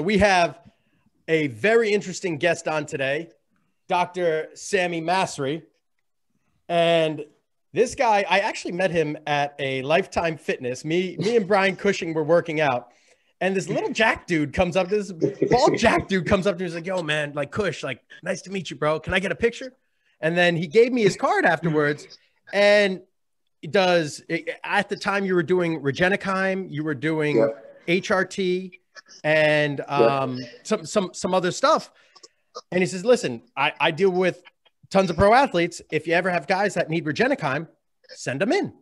we have a very interesting guest on today, Dr. Sammy Masri. And this guy, I actually met him at a Lifetime Fitness. Me and Brian Cushing were working out. And this little Jack dude comes up, this bald Jack dude comes up to me. He's like, yo, man, like, Cush, like, nice to meet you, bro. Can I get a picture? And then he gave me his card afterwards. And at the time you were doing Regenekine, you were doing HRT and some other stuff. And he says, listen, I deal with tons of pro athletes. If you ever have guys that need Regenekine, send them in.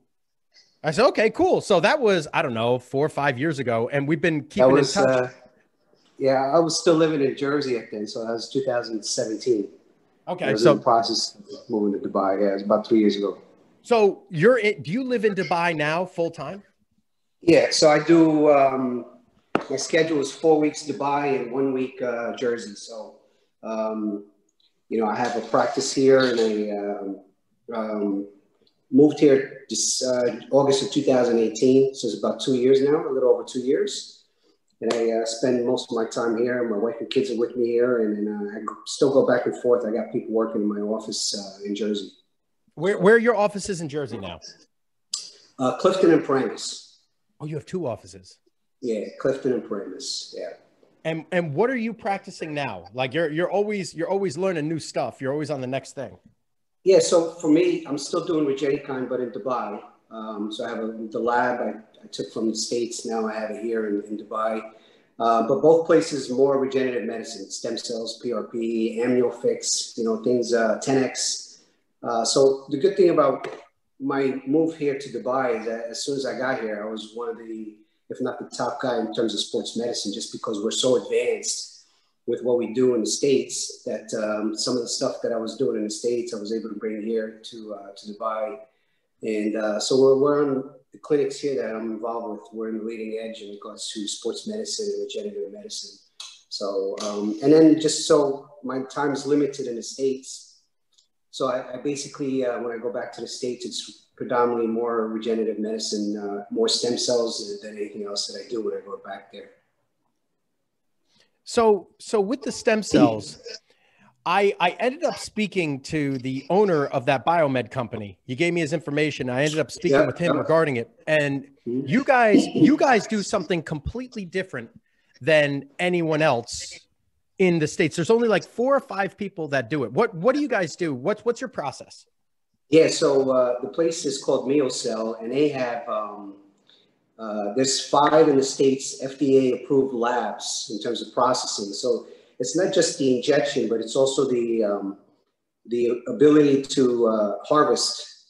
I said, okay, cool. So that was, I don't know, 4 or 5 years ago. And we've been keeping in touch. I was still living in Jersey at then. So that was 2017. Okay. I was in the process of moving to Dubai. Yeah, it was about 3 years ago. So do you live in Dubai now full time? Yeah. So I do, my schedule is 4 weeks Dubai and 1 week Jersey. So, I have a practice here and I moved here this August of 2018. So it's about 2 years now, a little over 2 years. And I spend most of my time here. My wife and kids are with me here. And I still go back and forth. I got people working in my office in Jersey. Where are your offices in Jersey now? Clifton and Paramus. Oh, you have 2 offices. Yeah, Clifton and Paramus. Yeah. And what are you practicing now? Like you're always learning new stuff. You're always on the next thing. Yeah. So for me, I'm still doing Regenekine, but in Dubai. So I have the lab I took from the States. Now I have it here in Dubai. But both places more regenerative medicine, stem cells, PRP, amniofix, things 10x. So the good thing about my move here to Dubai is that as soon as I got here, I was one of the, if not the top guy in terms of sports medicine, just because we're so advanced with what we do in the States that some of the stuff that I was doing in the States, I was able to bring here to Dubai. And so we're on the clinics here that I'm involved with. We're in the leading edge in regards to sports medicine and regenerative medicine. So, and then just so my time is limited in the States. So I basically, when I go back to the States, it's predominantly more regenerative medicine, more stem cells than anything else that I do when I go back there. So with the stem cells, I ended up speaking to the owner of that biomed company. He gave me his information. I ended up speaking with him regarding it. And you guys do something completely different than anyone else in the States. There's only like 4 or 5 people that do it. What do you guys do? What's your process? Yeah, so the place is called MioCell, and they have, there's 5 in the States FDA approved labs in terms of processing. So it's not just the injection, but it's also the ability to harvest,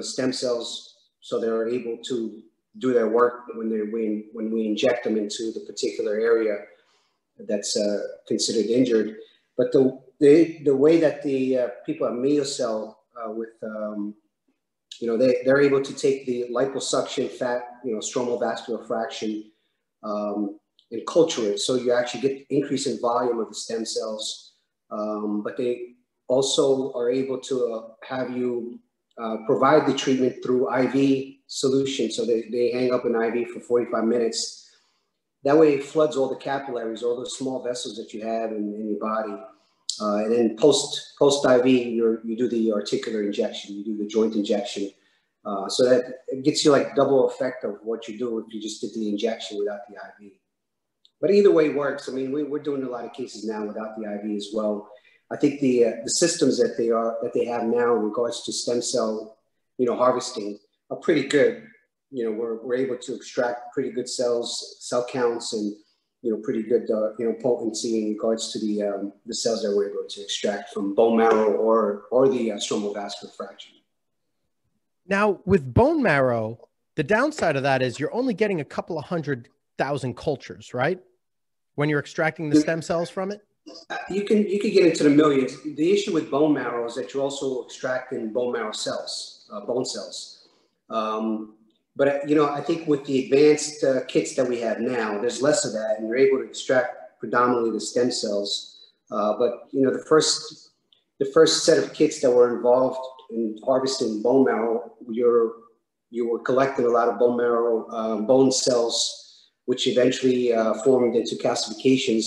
stem cells, so they're able to do their work when we inject them into the particular area that's considered injured. But the way that the people at MioCell they're able to take the liposuction fat, stromal vascular fraction, and culture it. So you actually get increase in volume of the stem cells, but they also are able to have you provide the treatment through IV solution. So they hang up an IV for 45 minutes. That way it floods all the capillaries, all those small vessels that you have in your body. And then post IV, you do the articular injection, you do the joint injection. So that it gets you like double effect of what you do if you just did the injection without the IV. But either way works. I mean, we're doing a lot of cases now without the IV as well. I think the systems that they have now in regards to stem cell, harvesting are pretty good. We're able to extract pretty good cell counts, and pretty good potency in regards to the cells that we're able to extract from bone marrow or the stromal vascular fraction. Now, with bone marrow, the downside of that is you're only getting a couple of 100,000 cultures, right? When you're extracting the stem cells from it? You can get into the millions. The issue with bone marrow is that you're also extracting bone marrow cells, bone cells. But I think with the advanced kits that we have now, there's less of that, and you're able to extract predominantly the stem cells. But the first set of kits that were involved in harvesting bone marrow, you were collecting a lot of bone marrow bone cells which eventually formed into calcifications,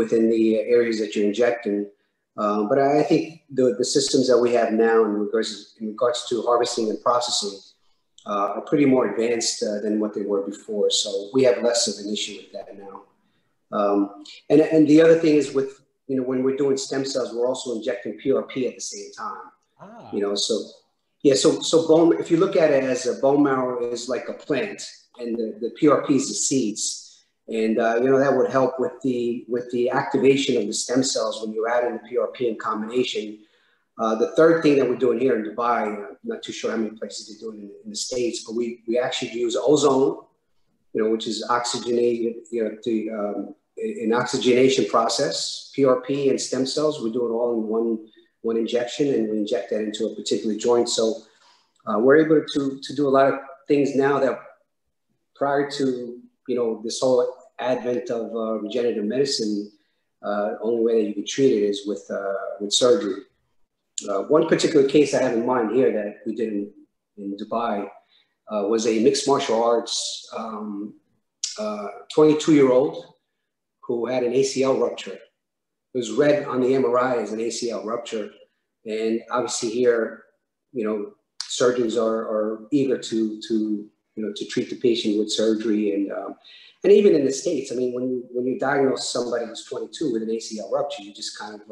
within the areas that you're injecting. But I think the systems that we have now in regards to harvesting and processing are pretty more advanced than what they were before. So we have less of an issue with that now. And the other thing is with, when we're doing stem cells, we're also injecting PRP at the same time. So bone, if you look at it as a bone marrow is like a plant, and the PRP is the seeds. And, that would help with the activation of the stem cells when you're adding the PRP in combination. The third thing that we're doing here in Dubai, I'm not too sure how many places they're doing in the States, but we actually use ozone, which is oxygenated, an oxygenation process, PRP and stem cells. We do it all in one injection, and we inject that into a particular joint. So we're able to do a lot of things now that prior to, this whole advent of regenerative medicine, only way that you can treat it is with surgery. One particular case I have in mind here that we did in Dubai was a mixed martial arts 22-year-old who had an ACL rupture. It was read on the MRI as an ACL rupture. And obviously here, surgeons are eager to treat the patient with surgery. And even in the States, I mean, when you diagnose somebody who's 22 with an ACL rupture, you just kind of,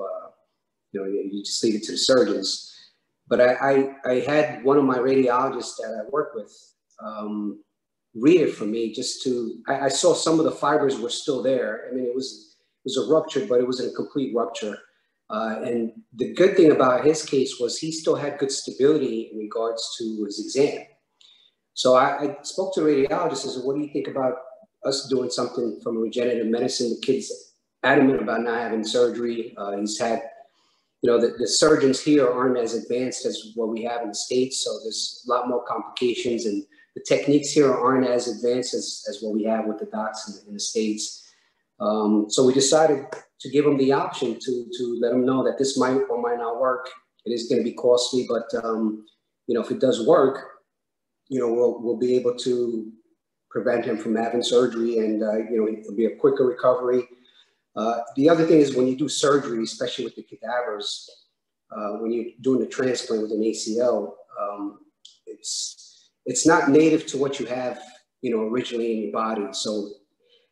you just leave it to the surgeons. But I had one of my radiologists that I work with read it for me I saw some of the fibers were still there. I mean, it was a rupture, but it wasn't a complete rupture. And the good thing about his case was he still had good stability in regards to his exam. So I spoke to a radiologist and said, what do you think about us doing something from regenerative medicine? The kid's adamant about not having surgery. He's had, the surgeons here aren't as advanced as what we have in the States. So there's a lot more complications, and the techniques here aren't as advanced as what we have with the docs in the States. So we decided to give him the option to let him know that this might or might not work. It is going to be costly, but if it does work, we'll be able to prevent him from having surgery, and it'll be a quicker recovery. The other thing is when you do surgery, especially with the cadavers, when you're doing a transplant with an ACL, it's not native to what you have, originally in your body. So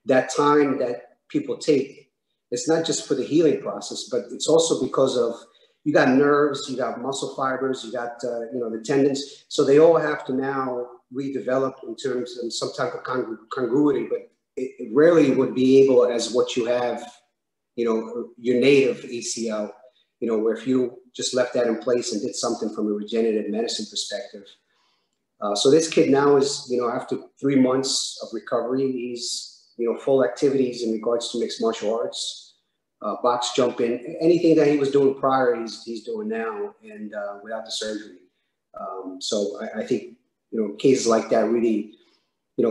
that time that people take, it's not just for the healing process, but it's also because of, you got nerves, you got muscle fibers, you got, the tendons. So they all have to now redevelop in terms of some type of congruity, but it rarely would be able as what you have, your native ACL, where if you just left that in place and did something from a regenerative medicine perspective. So this kid now is, after 3 months of recovery, he's, full activities in regards to mixed martial arts, box jumping, anything that he was doing prior, he's doing now, and without the surgery. So I think, cases like that really,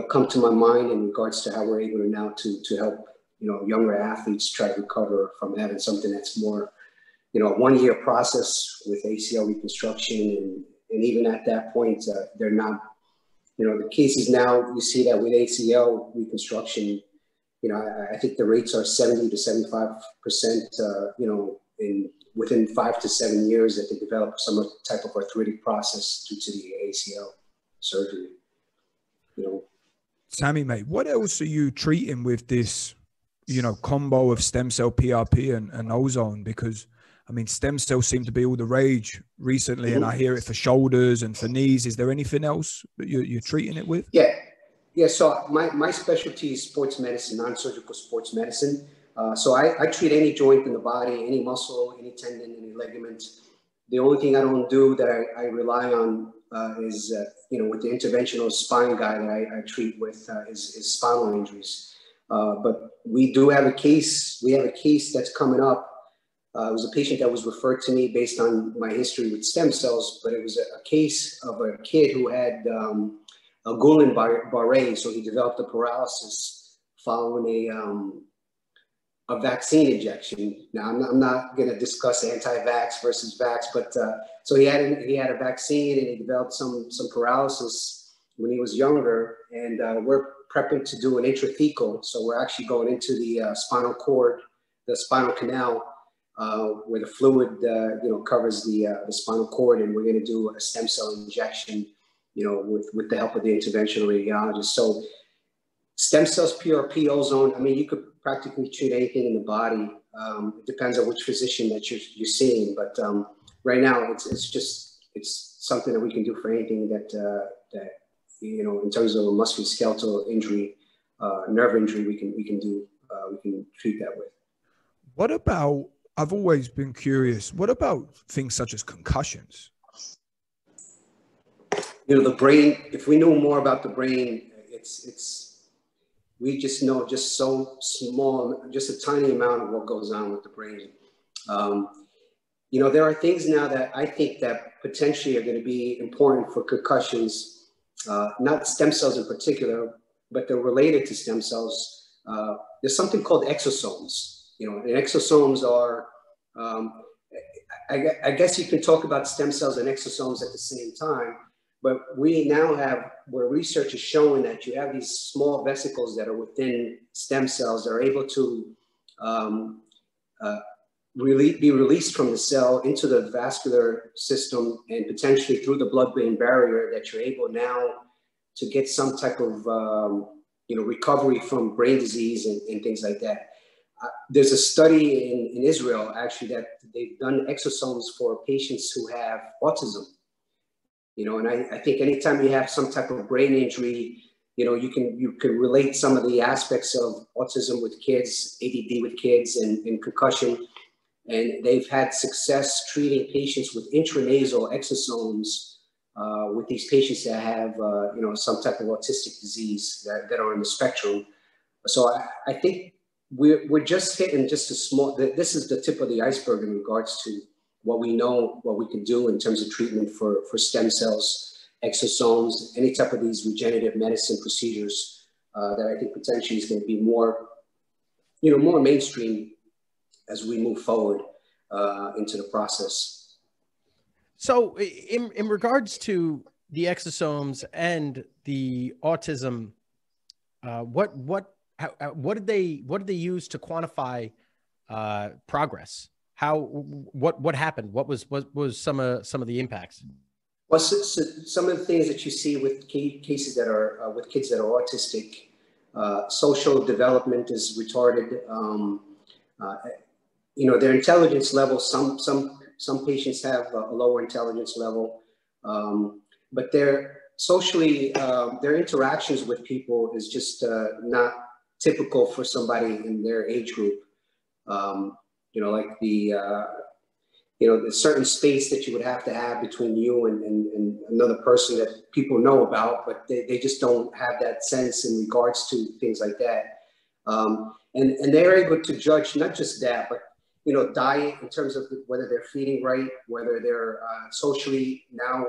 come to my mind in regards to how we're able to now to help, younger athletes try to recover from having something that's more, a 1-year process with ACL reconstruction. And even at that point, they're not, the cases now, you see that with ACL reconstruction, I think the rates are 70 to 75%, within 5 to 7 years that they develop some type of arthritic process due to the ACL surgery. Sammy, mate, what else are you treating with this, combo of stem cell PRP and ozone? Because I mean, stem cells seem to be all the rage recently, and I hear it for shoulders and for knees. Is there anything else that you're treating it with? Yeah. So my specialty is sports medicine, non-surgical sports medicine. So I treat any joint in the body, any muscle, any tendon, any ligament. The only thing I don't do that I rely on is, with the interventional spine guy that I treat with is spinal injuries. But we do have a case. We have a case that's coming up. It was a patient that was referred to me based on my history with stem cells, but it was a case of a kid who had a Guillain-Barré, so he developed a paralysis following a vaccine injection. Now, I'm not going to discuss anti-vax versus vax, but so he had a vaccine and he developed some paralysis when he was younger, and we're prepping to do an intrathecal. So we're actually going into the spinal cord, the spinal canal, where the fluid, covers the spinal cord, and we're going to do a stem cell injection, with the help of the interventional radiologist. So stem cells, PRP, ozone, I mean, you could practically treat anything in the body. It depends on which physician that you're seeing, but right now it's something that we can do for anything that in terms of a musculoskeletal injury, nerve injury, we can treat that with. What about, I've always been curious, what about things such as concussions? The brain, if we know more about the brain, we just know just so small, just a tiny amount of what goes on with the brain. There are things now that I think that potentially are going to be important for concussions, not stem cells in particular, but they're related to stem cells. There's something called exosomes. And exosomes are, I guess you can talk about stem cells and exosomes at the same time, but we now have, where research is showing that you have these small vesicles that are within stem cells that are able to be released from the cell into the vascular system, and potentially through the blood-brain barrier, that you're able now to get some type of recovery from brain disease and things like that. There's a study in Israel, actually, that they've done exosomes for patients who have autism. And I think anytime you have some type of brain injury, you can relate some of the aspects of autism with kids, ADD with kids, and concussion. And they've had success treating patients with intranasal exosomes with these patients that have, some type of autistic disease that are on the spectrum. So I think we're just hitting just a small, this is the tip of the iceberg in regards to what we know, what we can do in terms of treatment for stem cells, exosomes, any type of these regenerative medicine procedures that I think potentially is going to be more, more mainstream as we move forward into the process. So in regards to the exosomes and the autism, what did they use to quantify progress? What happened? What was some of the impacts? Well, so some of the things that you see with cases that are with kids that are autistic, social development is retarded. Their intelligence level. Some patients have a lower intelligence level, but their socially their interactions with people is just not typical for somebody in their age group. Like the certain space that you would have to have between you and another person that people know about, but they just don't have that sense in regards to things like that. And they're able to judge not just that, but diet in terms of whether they're feeding right, whether they're socially now,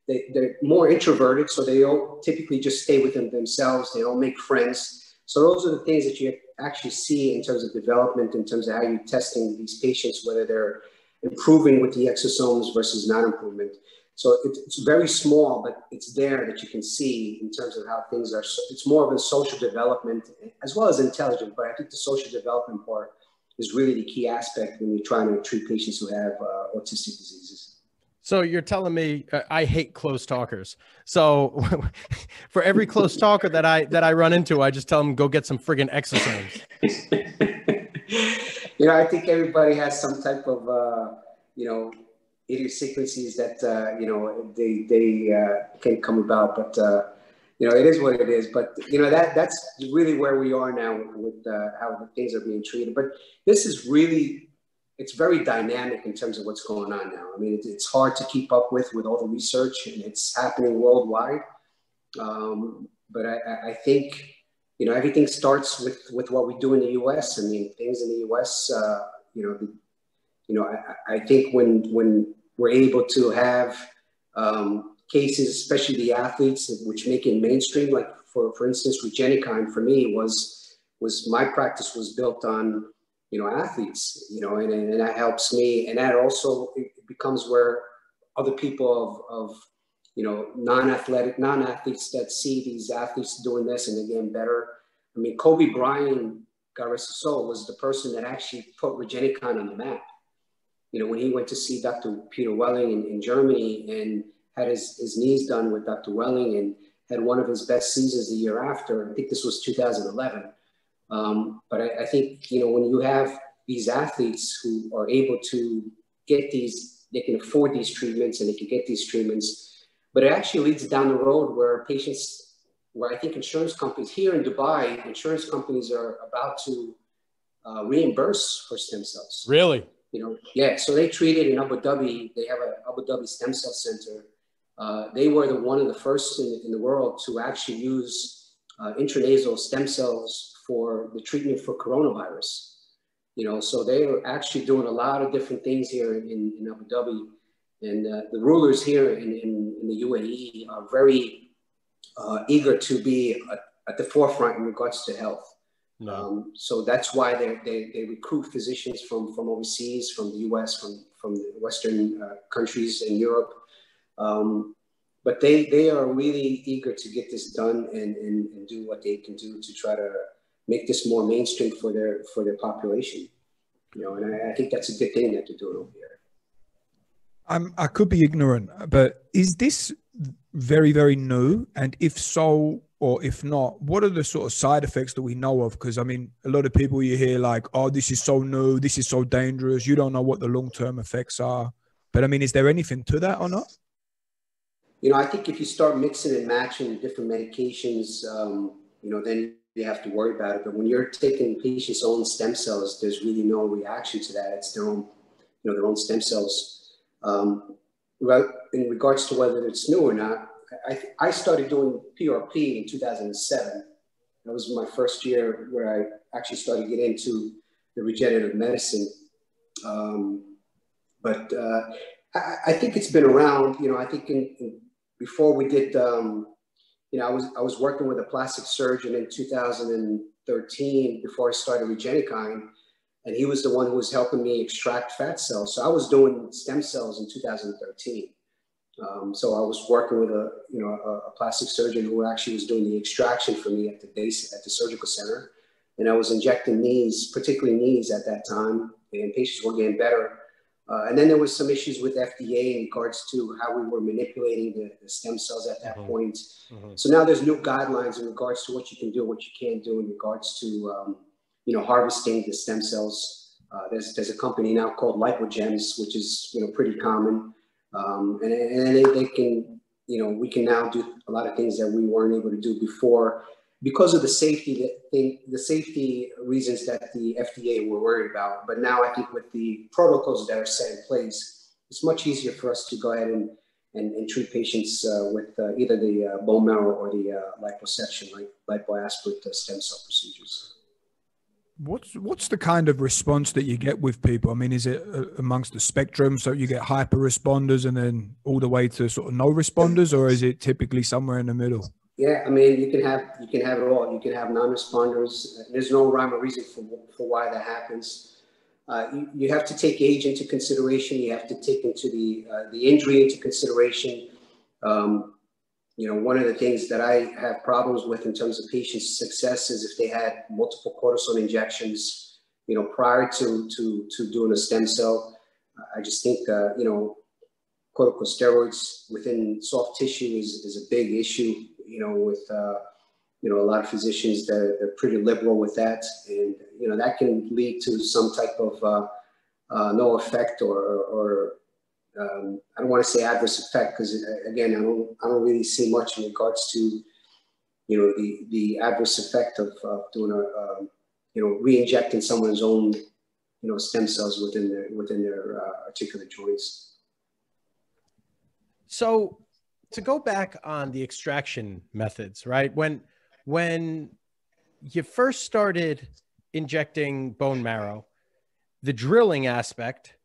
they're more introverted, so they don't typically just stay within themselves. They don't make friends. So those are the things that you actually see in terms of development, in terms of how you're testing these patients, whether they're improving with the exosomes versus non-improvement. So it's very small, but it's there that you can see in terms of how things are. It's more of a social development as well as intelligent, but I think the social development part is really the key aspect when you're trying to treat patients who have autistic diseases. So you're telling me I hate close talkers. So for every close talker that I run into, I just tell them, go get some friggin' exosomes. I think everybody has some type of, idiosyncrasies that, they can come about, but, it is what it is. But, that's really where we are now with how the things are being treated. But this is really, it's very dynamic in terms of what's going on now. I mean, it's hard to keep up with all the research, and it's happening worldwide. But I think, everything starts with what we do in the U.S. I mean, things in the U.S., I think when we're able to have cases, especially the athletes, which make it mainstream, like for instance, Regenekine for me was my practice was built on, athletes, and that helps me. And that also it becomes where other people of non-athletes that see these athletes doing this and they're getting better. I mean, Kobe Bryant, God rest his soul, was the person that actually put Regenekine on the map. When he went to see Dr. Peter Welling in Germany and had his knees done with Dr. Welling and had one of his best seasons the year after. I think this was 2011. But I think, when you have these athletes who are able to get these, they can afford these treatments and they can get these treatments, but it actually leads down the road where I think insurance companies here in Dubai, insurance companies are about to reimburse for stem cells. Really? Yeah. So they treated in Abu Dhabi. They have an Abu Dhabi stem cell center. They were one of the first in the world to actually use intranasal stem cells for the treatment for coronavirus. So they are actually doing a lot of different things here in Abu Dhabi. And the rulers here in the UAE are very eager to be at the forefront in regards to health. No. So that's why they recruit physicians from overseas, from the US, from the Western countries in Europe. But they are really eager to get this done and do what they can do to try to make this more mainstream for their population. And I think that's a good thing that they're doing over here. I could be ignorant, but is this very, very new? And if so, or if not, what are the sort of side effects that we know of? Because, I mean, a lot of people you hear like, oh, this is so new, this is so dangerous, you don't know what the long-term effects are. But, I mean, is there anything to that or not? I think if you start mixing and matching different medications, then you have to worry about it. But when you're taking patients' own stem cells, there's really no reaction to that. It's their own, their own stem cells. Well, in regards to whether it's new or not, I started doing PRP in 2007. That was my first year where I actually started getting into the regenerative medicine. But I think it's been around. I think before we did, I was working with a plastic surgeon in 2013 before I started Regenekine, and he was the one who was helping me extract fat cells. So I was doing stem cells in 2013. So I was working with a plastic surgeon who actually was doing the extraction for me at the surgical center. And I was injecting knees, particularly knees at that time, and patients were getting better. And then there was some issues with FDA in regards to how we were manipulating the stem cells at that point. So now there's new guidelines in regards to what you can do, what you can't do in regards to, harvesting the stem cells. There's a company now called Lipogems, which is, pretty common. And they can, we can now do a lot of things that we weren't able to do before because of the safety reasons that the FDA were worried about. But now I think with the protocols that are set in place, it's much easier for us to go ahead and treat patients with either the bone marrow or the liposuction, like lipoaspirate stem cell procedures. What's the kind of response that you get with people? I mean, is it amongst the spectrum? So you get hyper responders and then all the way to sort of no responders, or is it typically somewhere in the middle? Yeah, I mean, you can have it all. You can have non-responders. There's no rhyme or reason for why that happens. You have to take age into consideration. You have to take into the injury into consideration. One of the things that I have problems with in terms of patient success is if they had multiple cortisone injections, prior to doing a stem cell. I just think, corticosteroids within soft tissue is a big issue, with, a lot of physicians that are pretty liberal with that. And, that can lead to some type of no effect or I don't want to say adverse effect, because again, I don't really see much in regards to, the adverse effect of doing re-injecting someone's own, stem cells within their articular joints. So to go back on the extraction methods, right? When you first started injecting bone marrow, the drilling aspect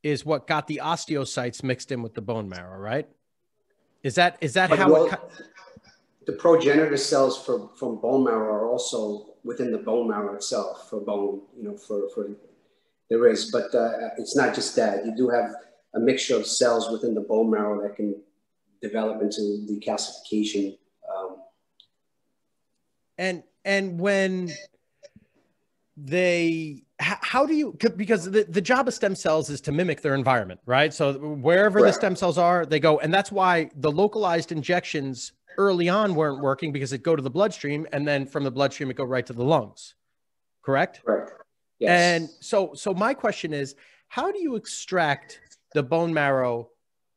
is what got the osteocytes mixed in with the bone marrow, right? Is that how the progenitor cells from bone marrow are also within the bone marrow itself for bone, for there is, but it's not just that. You do have a mixture of cells within the bone marrow that can develop into the calcification. And when they, how do you, because the job of stem cells is to mimic their environment, right? So wherever the stem cells are, they go. And that's why the localized injections early on weren't working, because it go to the bloodstream, and then from the bloodstream, it go right to the lungs. Correct? Correct. Yes. And so my question is, how do you extract the bone marrow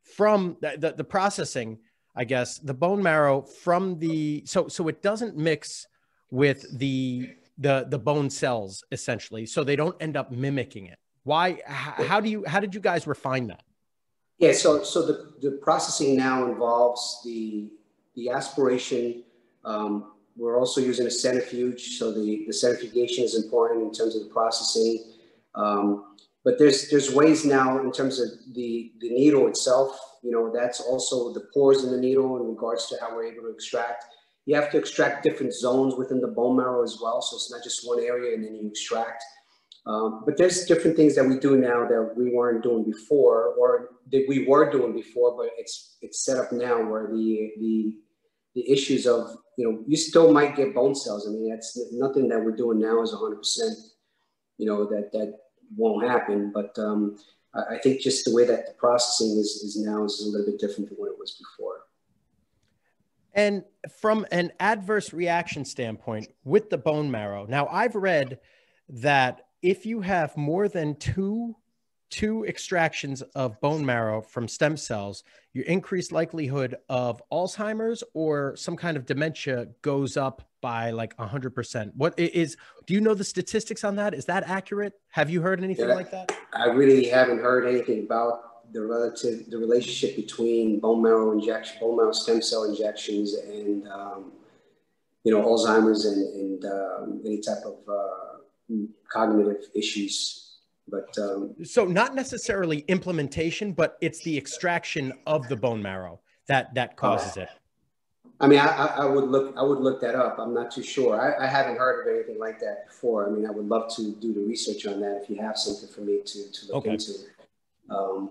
from the processing, I guess, the bone marrow from the, so it doesn't mix with the bone cells, essentially, so they don't end up mimicking it? Why? How did you guys refine that? Yeah, so the processing now involves the aspiration. We're also using a centrifuge, so the centrifugation is important in terms of the processing. But there's ways now in terms of the needle itself. You know, that's also the pores in the needle in regards to how we're able to extract. You have to extract different zones within the bone marrow as well, so it's not just one area and then you extract. But there's different things that we do now that we weren't doing before, or that we were doing before, but it's set up now where the issues of, you know, you still might get bone cells. I mean, that's nothing that we're doing now is 100%, you know, that won't happen. But I think just the way that the processing is now is a little bit different than what it was before. And from an adverse reaction standpoint with the bone marrow, now I've read that if you have more than two extractions of bone marrow from stem cells, your increased likelihood of Alzheimer's or some kind of dementia goes up by like 100%. Do you know the statistics on that? Is that accurate? Have you heard anything like that? I really haven't heard anything about the relationship between bone marrow stem cell injections and, you know, Alzheimer's and any type of cognitive issues. But so not necessarily implementation, but it's the extraction of the bone marrow that causes it. I mean, I would look that up. I'm not too sure. I haven't heard of anything like that before. I mean, I would love to do the research on that if you have something for me to look into.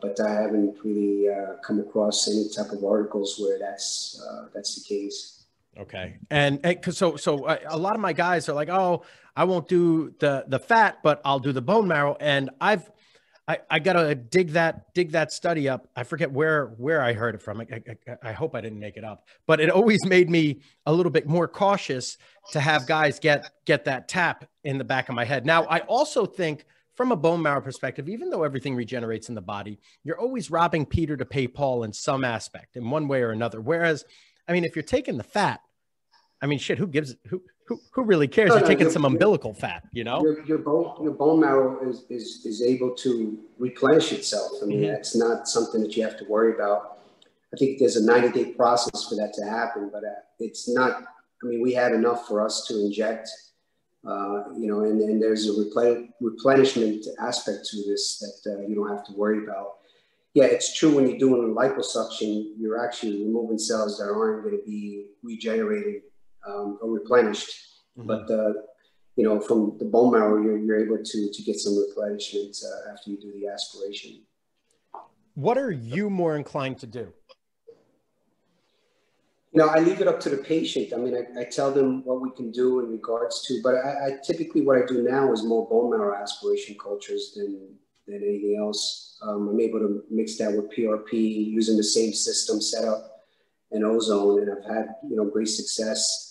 But I haven't really come across any type of articles where that's the case. Okay. And so a lot of my guys are like, oh, I won't do the fat, but I'll do the bone marrow. And I got to dig that study up. I forget where I heard it from. I hope I didn't make it up, but it always made me a little bit more cautious to have guys get that tap in the back of my head. Now, I also think from a bone marrow perspective, even though everything regenerates in the body, you're always robbing Peter to pay Paul in some aspect, in one way or another. Whereas, I mean, if you're taking the fat, I mean, shit, who really cares? You're taking some umbilical fat, you know? Your bone marrow is able to replenish itself. I mean, that's not something that you have to worry about. I think there's a 90-day process for that to happen, but it's not, I mean, we had enough for us to inject, you know, and there's a replenishment aspect to this that you don't have to worry about. Yeah, it's true when you're doing liposuction, you're actually removing cells that aren't going to be regenerated or replenished. But, you know, from the bone marrow, you're able to get some replenishment after you do the aspiration. What are you more inclined to do? You know, I leave it up to the patient. I mean, I tell them what we can do in regards to, but I typically what I do now is more bone marrow aspiration cultures than anything else. I'm able to mix that with PRP using the same system setup and ozone, and I've had, you know, great success.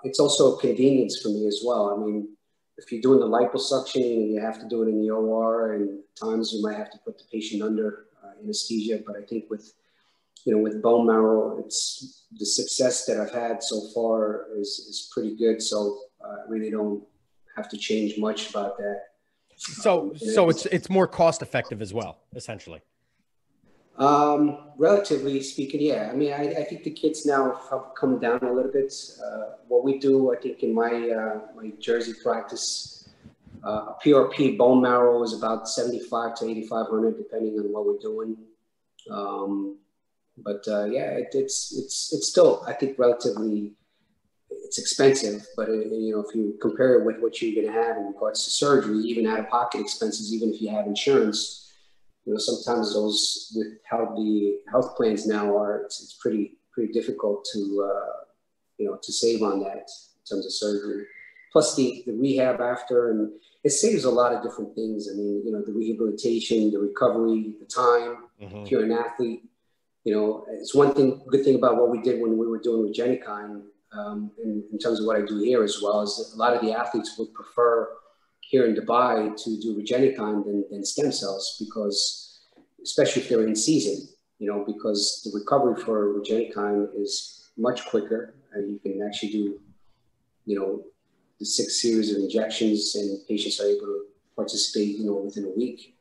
It's also a convenience for me as well. I mean, if you're doing the liposuction and you have to do it in the OR, and at times you might have to put the patient under anesthesia, but I think with, you know, with bone marrow, it's the success that I've had so far is pretty good. So I really don't have to change much about that. So it's more cost effective as well, essentially. Relatively speaking, yeah. I mean, I think the kids now have come down a little bit. What we do, I think in my Jersey practice, PRP bone marrow is about 7,500 to 8,500, depending on what we're doing. Yeah, it's still, I think, relatively, it's expensive, but you know, if you compare it with what you're going to have in regards to surgery, even out-of-pocket expenses, even if you have insurance, sometimes those with how the health plans now are, it's pretty difficult to save on that in terms of surgery. Plus the rehab after, and it saves a lot of different things. I mean, the rehabilitation, the recovery, the time. If you're an athlete, it's one good thing about what we did when we were doing Regenekine, in terms of what I do here as well, is that a lot of the athletes would prefer here in Dubai to do Regenekine than stem cells, because especially if they're in season, because the recovery for Regenekine is much quicker, and you can actually do, the 6 series of injections, and patients are able to participate, within a week.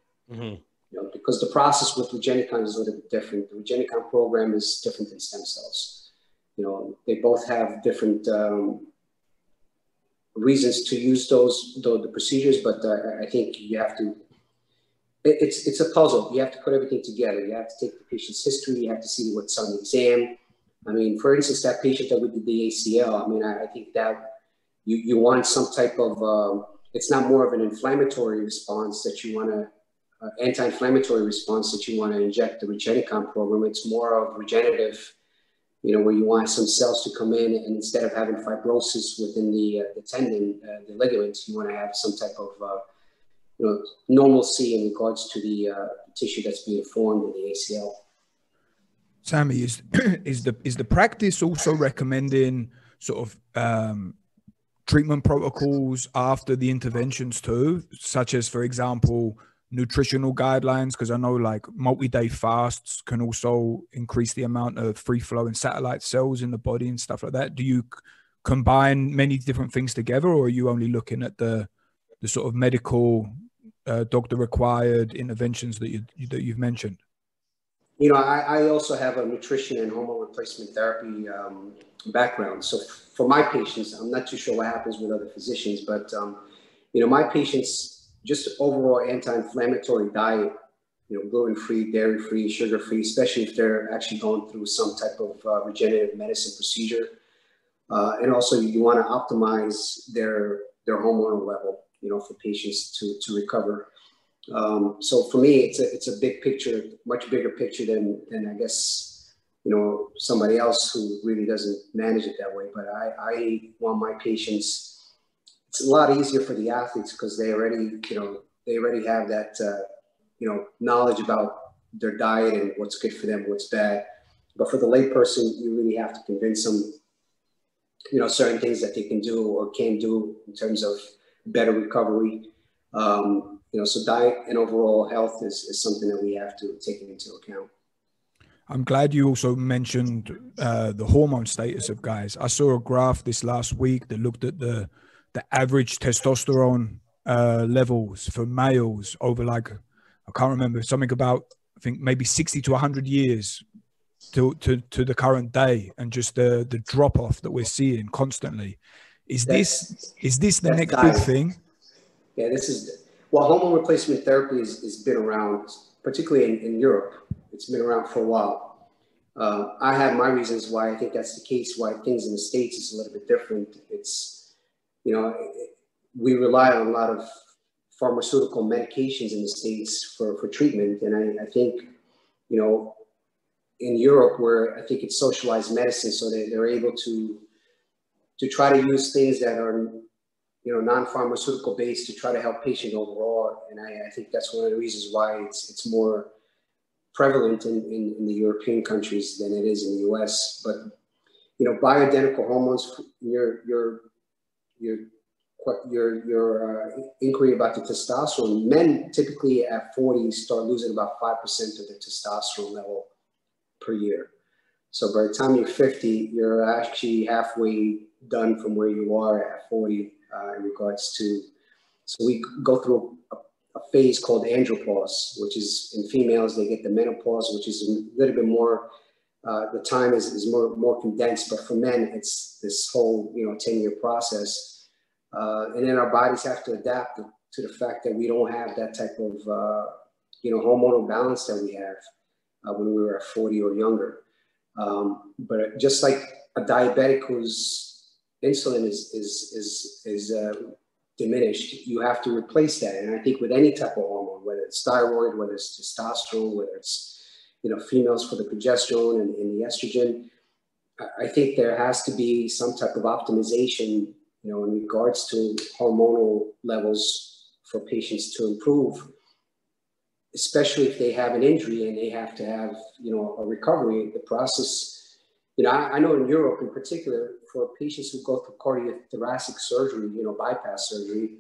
Because the process with Regenekine is a little bit different. The Regenekine program is different than stem cells. They both have different reasons to use the procedures, but I think you have to. It's a puzzle. You have to put everything together. You have to take the patient's history. You have to see what's on the exam. I mean, for instance, that patient that we did the ACL. I mean, I think that you want some type of. It's not more of an inflammatory response that you want to. Anti-inflammatory response that you want to inject the Regenekine program. It's more of regenerative, where you want some cells to come in, and instead of having fibrosis within the tendon, the ligaments, you want to have some type of normalcy in regards to the tissue that's being formed in the ACL. Sammy, is the practice also recommending sort of treatment protocols after the interventions too, such as, for example, nutritional guidelines? Because I know like multi-day fasts can also increase the amount of free flowing satellite cells in the body and stuff like that. Do you combine many different things together, or are you only looking at the sort of medical doctor required interventions that you've mentioned? I also have a nutrition and hormone replacement therapy background. So for my patients, I'm not too sure what happens with other physicians, but my patients, just overall anti-inflammatory diet, gluten-free, dairy-free, sugar-free, especially if they're actually going through some type of regenerative medicine procedure. And also you want to optimize their hormonal level, for patients to recover. So for me, it's a big picture, much bigger picture than I guess, somebody else who really doesn't manage it that way. But I want my patients. It's a lot easier for the athletes because they already have that, knowledge about their diet and what's good for them, what's bad. But for the layperson, you really have to convince them, certain things that they can do or can do in terms of better recovery. So diet and overall health is something that we have to take into account. I'm glad you also mentioned the hormone status of guys. I saw a graph this last week that looked at the average testosterone levels for males over, like, I can't remember, something about, I think maybe 60 to 100 years to the current day, and just the drop off that we're seeing constantly. Is this the next big thing? Yeah, hormone replacement therapy has been around, particularly in Europe. It's been around for a while. I have my reasons why I think that's the case, why things in the States is a little bit different. It's, we rely on a lot of pharmaceutical medications in the States for treatment. And I think, in Europe, where I think it's socialized medicine, so they're able to try to use things that are, non-pharmaceutical based to try to help patient overall. And I think that's one of the reasons why it's more prevalent in the European countries than it is in the US. But, bioidentical hormones, your inquiry about the testosterone, men typically at 40 start losing about 5% of their testosterone level per year. So by the time you're 50, you're actually halfway done from where you are at 40 in regards to, so we go through a phase called andropause, which is in females, they get the menopause, which is a little bit more, the time is more condensed, but for men, it's this whole, 10-year process. And then our bodies have to adapt to the fact that we don't have that type of, hormonal balance that we have when we were at 40 or younger. But just like a diabetic whose insulin is diminished, you have to replace that. And I think with any type of hormone, whether it's thyroid, whether it's testosterone, whether it's, you know, females for the progesterone and the estrogen, I think there has to be some type of optimization, you know, in regards to hormonal levels for patients to improve, especially if they have an injury and they have to have, you know, a recovery. The process, you know, I know in Europe in particular, for patients who go through cardiothoracic surgery, you know, bypass surgery,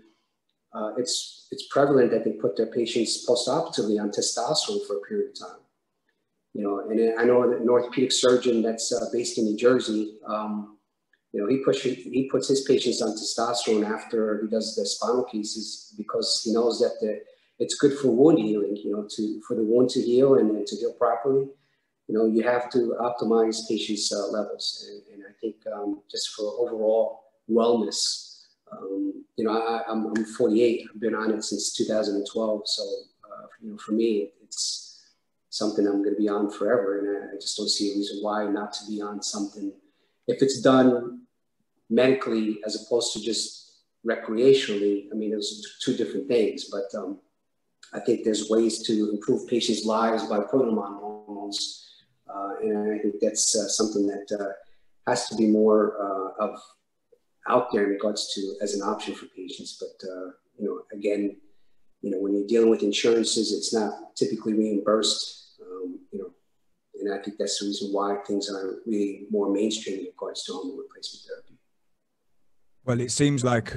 it's prevalent that they put their patients postoperatively on testosterone for a period of time. You know, and I know an orthopedic surgeon that's based in New Jersey, you know, he puts his patients on testosterone after he does the spinal cases, because he knows that it's good for wound healing, you know, for the wound to heal and to heal properly. You know, you have to optimize patients' levels. And I think just for overall wellness, you know, I'm 48. I've been on it since 2012. So, you know, for me, it's something I'm going to be on forever. And I just don't see a reason why not to be on something if it's done medically as opposed to just recreationally. I mean, those are two different things, but I think there's ways to improve patients' lives by putting them on hormones. And I think that's something that has to be more out there in regards to as an option for patients. But, you know, again, you know, when you're dealing with insurances, it's not typically reimbursed, you know, and I think that's the reason why things are really more mainstream in regards to hormone replacement therapy. Well, it seems like,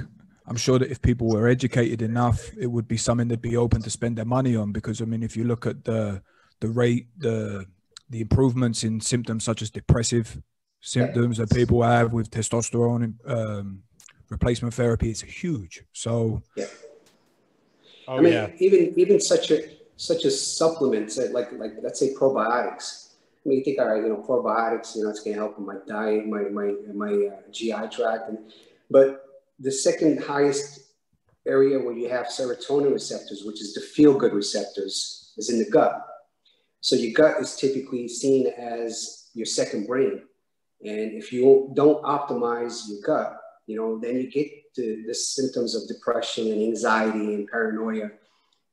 I'm sure that if people were educated enough, it would be something they'd be open to spend their money on. Because, I mean, if you look at the rate, the improvements in symptoms such as depressive symptoms that people have with testosterone replacement therapy, it's huge. So, yeah. Oh, I mean, yeah. even such a supplement, like let's say probiotics. I mean, you think, all right, you know, probiotics, you know, it's going to help with my diet, my GI tract, but the second highest area where you have serotonin receptors, which is the feel-good receptors, is in the gut. So your gut is typically seen as your second brain. And if you don't optimize your gut, you know, then you get the symptoms of depression and anxiety and paranoia.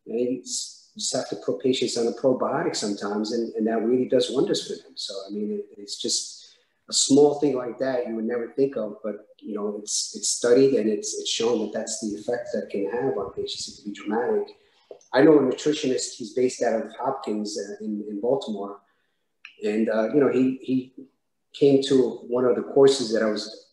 And you just have to put patients on a probiotic sometimes, and that really does wonders for them. So, I mean, it's just a small thing like that you would never think of, but, you know, it's studied and it's shown that that's the effect that can have on patients. It can be dramatic. I know a nutritionist, he's based out of Hopkins in Baltimore. And, you know, he came to one of the courses that I was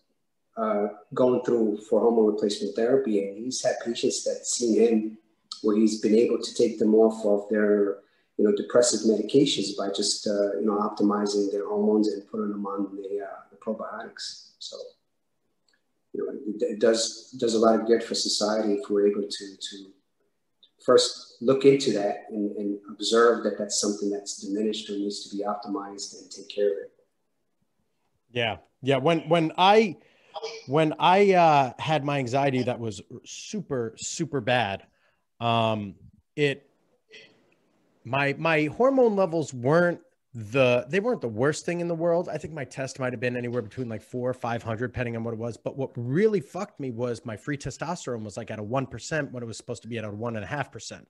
going through for hormone replacement therapy. And he's had patients that seen him where he's been able to take them off of their, you know, depressive medications by just, you know, optimizing their hormones and putting them on the probiotics. So, you know, it does a lot of good for society if we're able to first look into that and observe that that's something that's diminished or needs to be optimized and take care of it. Yeah. Yeah. When I had my anxiety that was super, super bad, my hormone levels weren't the worst thing in the world. I think my test might've been anywhere between like 400 or 500, depending on what it was. But what really fucked me was my free testosterone was like at a 1% when it was supposed to be at a 1.5%.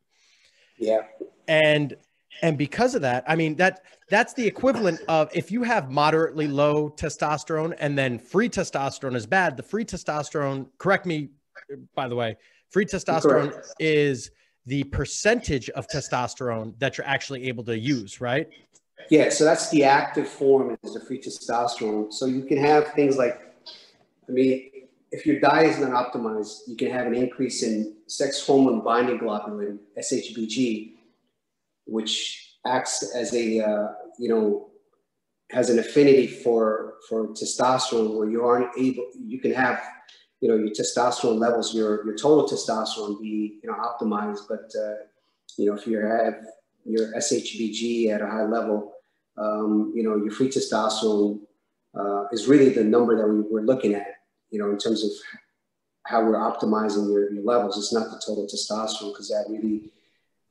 Yeah. And because of that, I mean, that's the equivalent of if you have moderately low testosterone and then free testosterone is bad. The free testosterone, correct me, by the way, free testosterone is the percentage of testosterone that you're actually able to use, right? Yeah, so that's the active form, is the free testosterone. So you can have things like, I mean, if your diet is not optimized, you can have an increase in sex hormone binding globulin, SHBG, which acts as a, you know, has an affinity for testosterone, where you aren't able, you can have, you know, your testosterone levels, your total testosterone be, you know, optimized. But, you know, if you have your SHBG at a high level, you know, your free testosterone is really the number that we're looking at, you know, in terms of how we're optimizing your levels. It's not the total testosterone, because that really,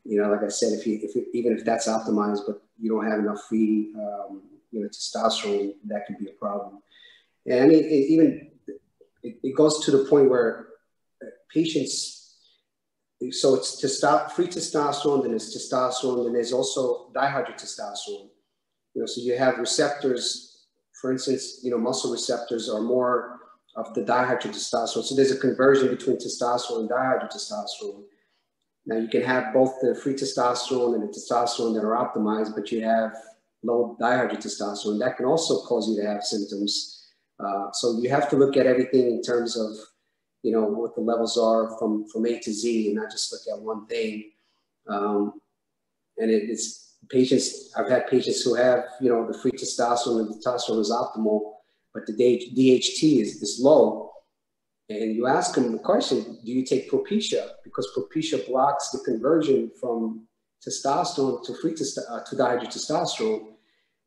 you know, like I said, even if that's optimized, but you don't have enough free, you know, testosterone, that could be a problem. And I mean, it goes to the point where patients, so it's free testosterone, then there's testosterone, then there's also dihydrotestosterone. So you have receptors, for instance, muscle receptors are more of the dihydrotestosterone. So there's a conversion between testosterone and dihydrotestosterone. Now you can have both the free testosterone and the testosterone that are optimized, but you have low dihydrotestosterone. That can also cause you to have symptoms. So you have to look at everything in terms of, what the levels are from A to Z, and not just look at one thing. And it's patients, I've had patients who have, the free testosterone and the testosterone is optimal, but the DHT is low. And you ask them the question, do you take Propecia? Because Propecia blocks the conversion from testosterone to to dihydrotestosterone.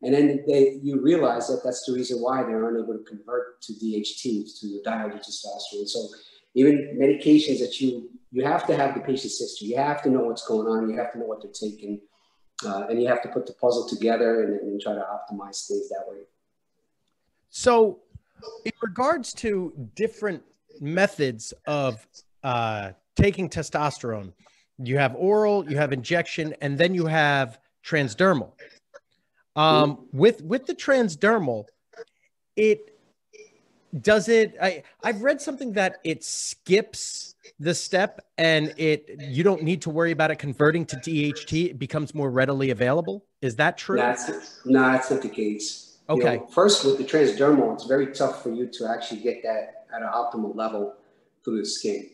And then you realize that that's the reason why they're unable to convert to DHT, to the dihydrotestosterone. So even medications that you have to have the patient's history. You have to know what's going on. You have to know what they're taking. And you have to put the puzzle together and try to optimize things that way. So in regards to different methods of taking testosterone, you have oral, you have injection, and then you have transdermal. With the transdermal, I've read something that it skips the step and you don't need to worry about it converting to DHT. It becomes more readily available. Is that true? No, that's not the case. Okay. First, with the transdermal, it's very tough for you to actually get that at an optimal level through the skin.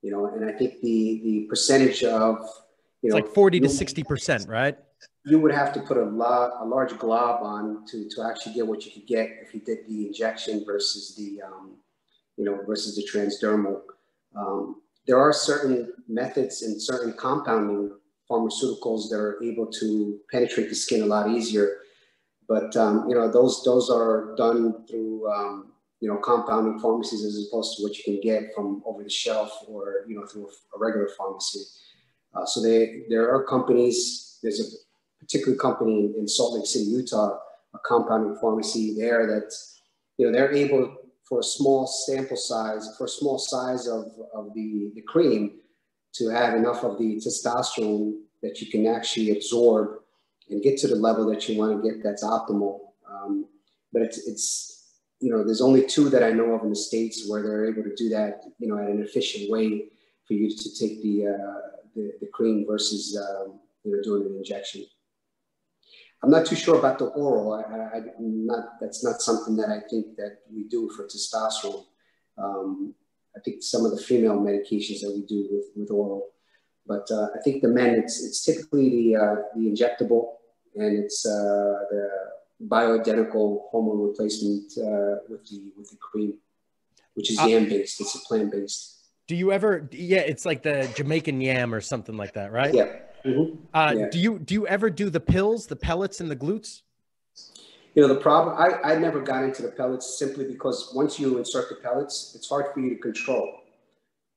And I think the percentage of, it's like 40 to 60%, right? You would have to put a large glob on to actually get what you could get if you did the injection versus the, versus the transdermal. There are certain methods and certain compounding pharmaceuticals that are able to penetrate the skin a lot easier. But, those are done through, compounding pharmacies as opposed to what you can get from over the shelf or, through a regular pharmacy. So there are companies, there's a particular company in Salt Lake City, Utah, a compounding pharmacy there that, they're able for a small sample size, for a small size of the cream to have enough of the testosterone that you can actually absorb and get to the level that you want to get that's optimal. But it's there's only 2 that I know of in the States where they're able to do that, at an efficient way for you to take the cream versus, doing an injection. I'm not too sure about the oral. That's not something that I think that we do for testosterone. I think some of the female medications that we do with oral, but I think the men, it's typically the injectable, and it's the bioidentical hormone replacement with the cream, which is yam-based. It's a plant-based. Do you ever? Yeah, it's like the Jamaican yam or something like that, right? Yeah. Mm-hmm. Yeah. Do you ever do the pills, the pellets, and the glutes? The problem, I never got into the pellets simply because once you insert the pellets, it's hard for you to control.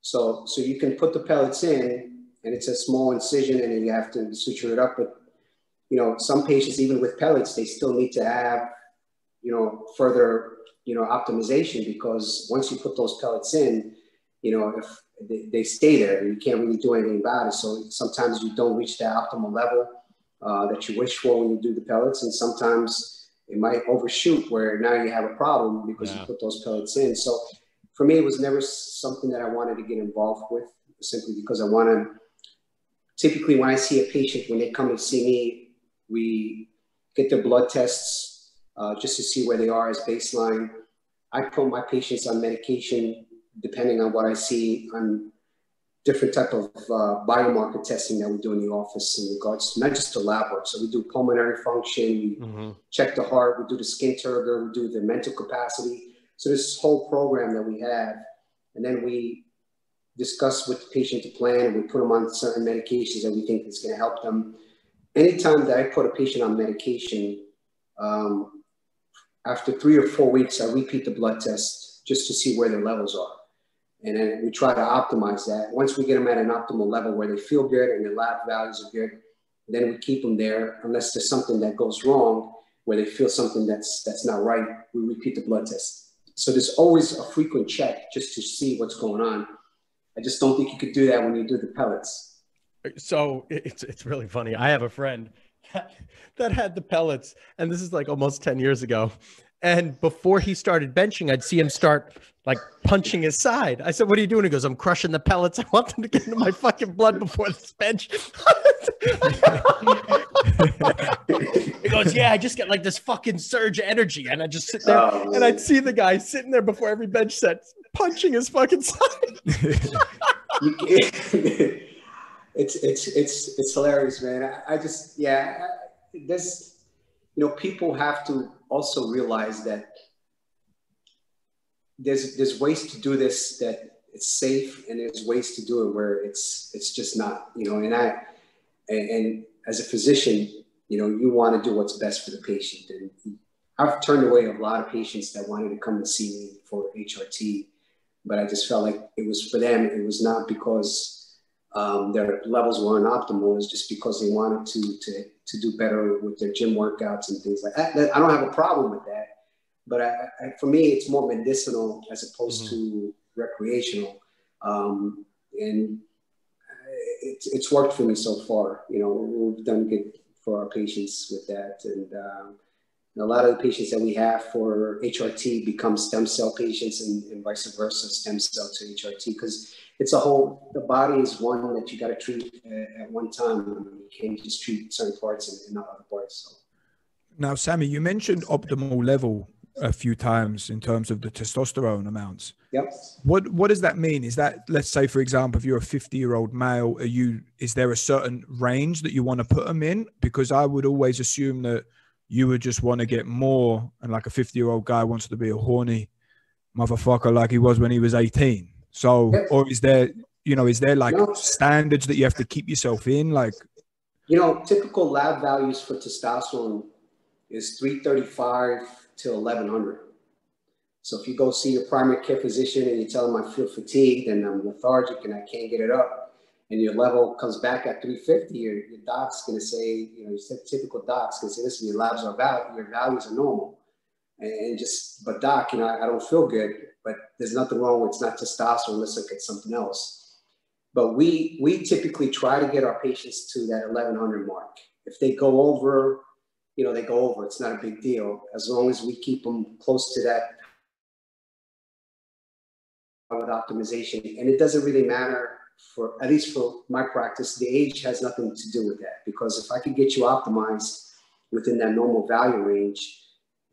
So you can put the pellets in, and it's a small incision, and then you have to suture it up. But some patients, even with pellets, they still need to have further optimization, because once you put those pellets in, if they stay there, you can't really do anything about it. So sometimes you don't reach that optimal level that you wish for when you do the pellets, and sometimes it might overshoot where now you have a problem because you put those pellets in. So for me, it was never something that I wanted to get involved with, simply because I want to, typically when I see a patient, when they come and see me, we get their blood tests just to see where they are as baseline. I put my patients on medication depending on what I see on different type of biomarker testing that we do in the office in regards to not just to lab work. So we do pulmonary function, we check the heart, we do the skin turgor, we do the mental capacity. So this whole program that we have, and then we discuss with the patient the plan, and we put them on certain medications that we think is going to help them. Anytime that I put a patient on medication, after 3 or 4 weeks, I repeat the blood test just to see where their levels are. And then we try to optimize that. Once we get them at an optimal level where they feel good and their lab values are good, then we keep them there unless there's something that goes wrong where they feel something that's not right. We repeat the blood test. So there's always a frequent check just to see what's going on. I just don't think you could do that when you do the pellets. So it's really funny. I have a friend that had the pellets, and this is like almost 10 years ago. And before he started benching, I'd see him start like punching his side. I said, "What are you doing?" He goes, "I'm crushing the pellets. I want them to get into my fucking blood before this bench." He goes, "Yeah, I just get like this fucking surge of energy." And I just sit there and I'd see the guy sitting there before every bench set punching his fucking side. It's hilarious, man. I just, yeah, this, people have to also realize that there's ways to do this that it's safe, and there's ways to do it where it's just not, and as a physician, you want to do what's best for the patient. And I've turned away a lot of patients that wanted to come and see me for HRT, but I just felt like it was for them. It was not because their levels weren't optimal. It was just because they wanted to do better with their gym workouts and things like that. I don't have a problem with that, but for me, it's more medicinal as opposed to recreational. And it's worked for me so far. We've done good for our patients with that. And a lot of the patients that we have for HRT become stem cell patients, and vice versa, stem cell to HRT, because it's the body is one that you got to treat at one time. You can't just treat certain parts and not other parts. So. Now, Sami, you mentioned optimal level a few times in terms of the testosterone amounts. Yep. What does that mean? Is that, let's say, for example, if you're a 50-year-old male, is there a certain range that you want to put them in? Because I would always assume that you would just want to get more, and like a 50-year-old guy wants to be a horny motherfucker like he was when he was 18. So, yep. Or is there like standards that you have to keep yourself in? Like, typical lab values for testosterone is 335 to 1100. So if you go see your primary care physician and you tell him I feel fatigued and I'm lethargic and I can't get it up, and your level comes back at 350, your doc's going to say, your typical doc's going to say, "Listen, your labs are your values are normal." But doc, I don't feel good, but there's nothing wrong with, it's not testosterone, let's look at something else. But we typically try to get our patients to that 1100 mark. If they go over, they go over. It's not a big deal, as long as we keep them close to that with optimization. And it doesn't really matter, at least for my practice, the age has nothing to do with that, because if I could get you optimized within that normal value range,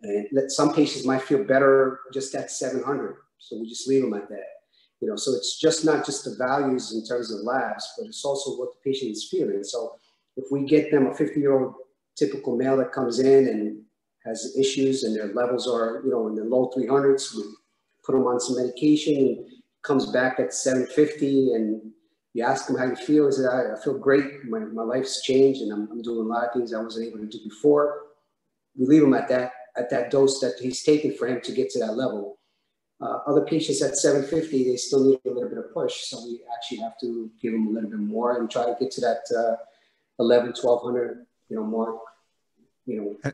and some patients might feel better just at 700. So we just leave them at that. So it's just not just the values in terms of labs, but it's also what the patient is feeling. So if we get them a 50-year-old typical male that comes in and has issues and their levels are, in the low 300s, we put them on some medication, comes back at 750, and you ask him how you feel. He said, I feel great. My life's changed, and I'm doing a lot of things I wasn't able to do before. We leave him at that dose that he's taking for him to get to that level. Other patients at 750, they still need a little bit of push. So we actually have to give them a little bit more and try to get to that 1200, mark.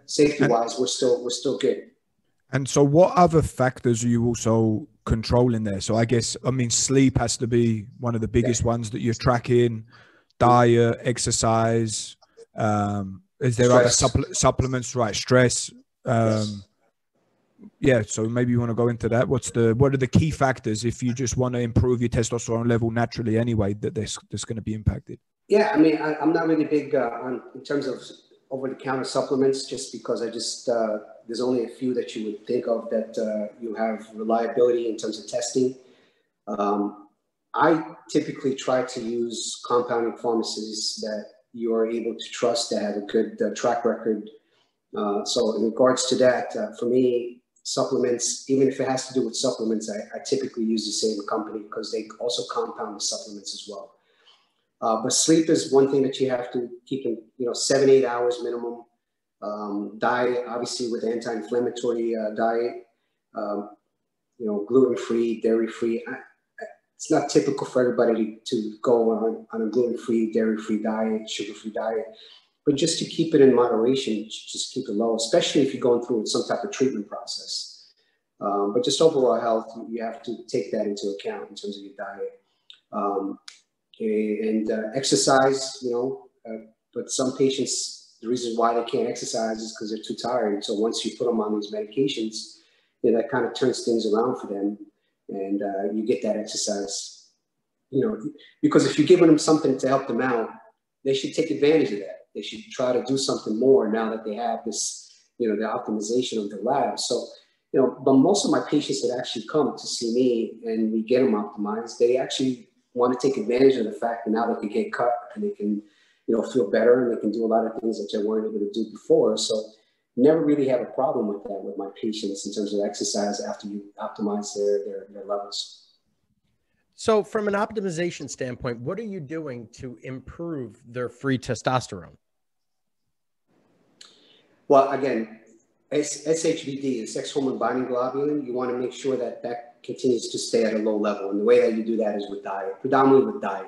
Safety-wise, we're still good. And so what other factors are you also controlling there? So I guess, sleep has to be one of the biggest ones that you're tracking, diet, exercise. Is there stress. Other supplements, right? Stress. Yeah. So maybe you want to go into that. What are the key factors if you just want to improve your testosterone level naturally anyway, that's going to be impacted? Yeah. I'm not really big in terms of over-the-counter supplements, just because there's only a few that you would think of that you have reliability in terms of testing. I typically try to use compounding pharmacies that you are able to trust, that have a good track record. So in regards to that, for me, supplements, even if it has to do with supplements, I typically use the same company because they also compound the supplements as well. But sleep is one thing that you have to keep in, 7-8 hours minimum. Diet, obviously, with anti-inflammatory diet, gluten-free, dairy-free. It's not typical for everybody to go on a gluten-free, dairy-free diet, sugar-free diet, but just to keep it in moderation, just keep it low, especially if you're going through some type of treatment process. But just overall health, you have to take that into account in terms of your diet. Exercise, but some patients, the reason why they can't exercise is because they're too tired. So once you put them on these medications, that kind of turns things around for them, and you get that exercise. Because if you're giving them something to help them out, they should take advantage of that. They should try to do something more now that they have this, the optimization of the lab. So, but most of my patients that actually come to see me and we get them optimized, they actually want to take advantage of the fact that now they can get cut and they can, feel better, and they can do a lot of things that they weren't able to do before. So never really have a problem with that with my patients in terms of exercise after you optimize their levels. So from an optimization standpoint, what are you doing to improve their free testosterone? Well, again, SHBG, sex hormone binding globulin, you want to make sure that that continues to stay at a low level. And the way that you do that is with diet, predominantly with diet.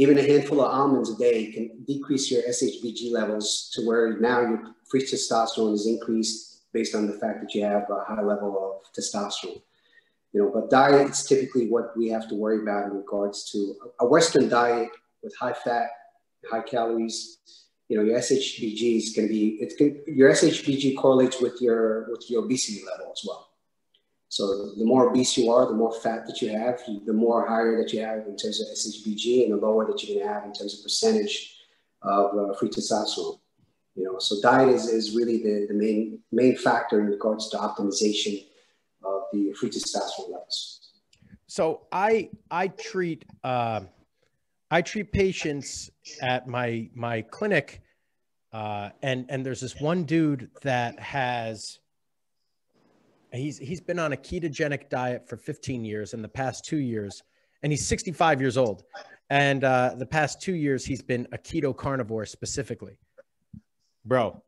Even a handful of almonds a day can decrease your SHBG levels to where now your free testosterone is increased based on the fact that you have a high level of testosterone. But diet is typically what we have to worry about in regards to a Western diet with high fat, high calories. Your SHBG is going to be, your SHBG correlates with your obesity level as well. So the more obese you are, the more fat that you have, the more higher that you have in terms of SHBG, and the lower that you're going to have in terms of percentage of free testosterone. So diet is really the main factor in regards to optimization of the free testosterone levels. So I treat patients at my clinic, and there's this one dude that he's been on a ketogenic diet for 15 years. In the past 2 years, and he's 65 years old, and the past 2 years he's been a keto carnivore specifically. Bro,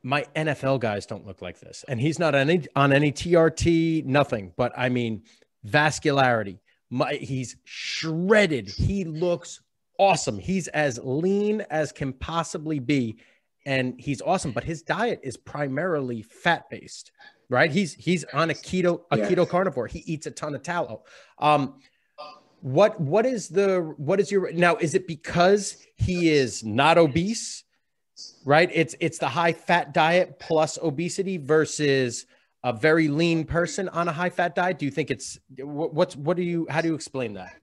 my NFL guys don't look like this, and he's not on any TRT, nothing. But I mean, vascularity. He's shredded. He looks awesome. He's as lean as can possibly be, and he's awesome. But his diet is primarily fat based, right? He's on a keto carnivore. He eats a ton of tallow. What is your now? Is it because he is not obese? Right. It's the high fat diet plus obesity versus a very lean person on a high fat diet. Do you think it's how do you explain that?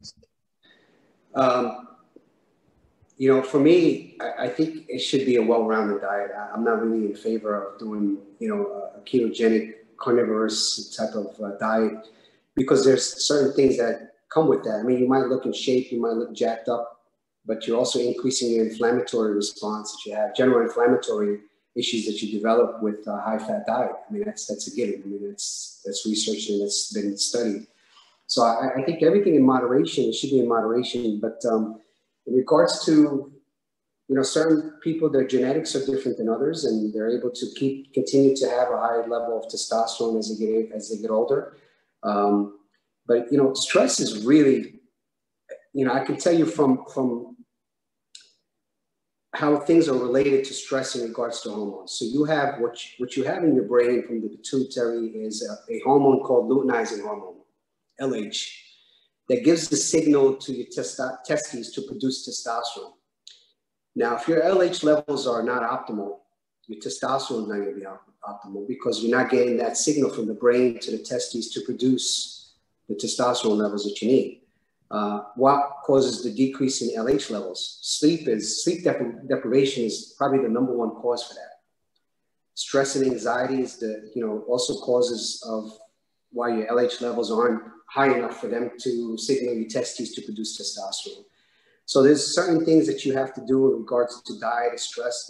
For me, I think it should be a well-rounded diet. I'm not really in favor of doing, a ketogenic carnivorous type of diet, because there's certain things that come with that. I mean, you might look in shape, you might look jacked up, but you're also increasing your inflammatory response that you have, general inflammatory issues that you develop with a high-fat diet. I mean, that's a given. I mean, that's research and that's been studied. So I think everything in moderation, it should be in moderation. But in regards to, certain people, their genetics are different than others, and they're able to continue to have a high level of testosterone as they get older. But stress is really, I can tell you from how things are related to stress in regards to hormones. So you have what you have in your brain from the pituitary is a hormone called luteinizing hormone, LH, that gives the signal to your testes to produce testosterone. Now, if your LH levels are not optimal, your testosterone is not going to be optimal, because you're not getting that signal from the brain to the testes to produce the testosterone levels that you need. What causes the decrease in LH levels? Sleep deprivation is probably the #1 cause for that. Stress and anxiety is also causes of why your LH levels aren't high enough for them to signal your testes to produce testosterone. So there's certain things that you have to do in regards to diet and stress.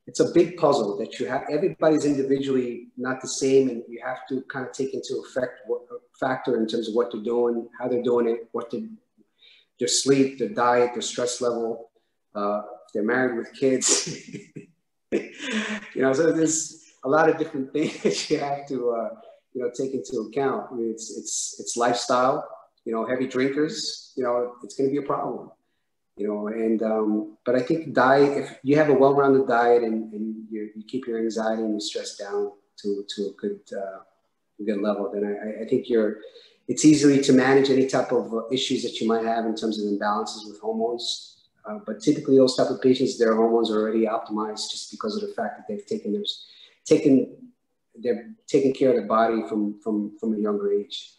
It's a big puzzle that you have. Everybody's individually not the same, and you have to kind of take into factor in terms of what they're doing, how they're doing it, their sleep, their diet, their stress level, if they're married with kids. So there's a lot of different things that you have to take into account. I mean, it's lifestyle. Heavy drinkers, it's going to be a problem. But I think diet, if you have a well-rounded diet and you keep your anxiety and your stress down to a good level, then I think It's easily to manage any type of issues that you might have in terms of imbalances with hormones. But typically those type of patients, their hormones are already optimized just because of the fact that they've taken care of their body from a younger age,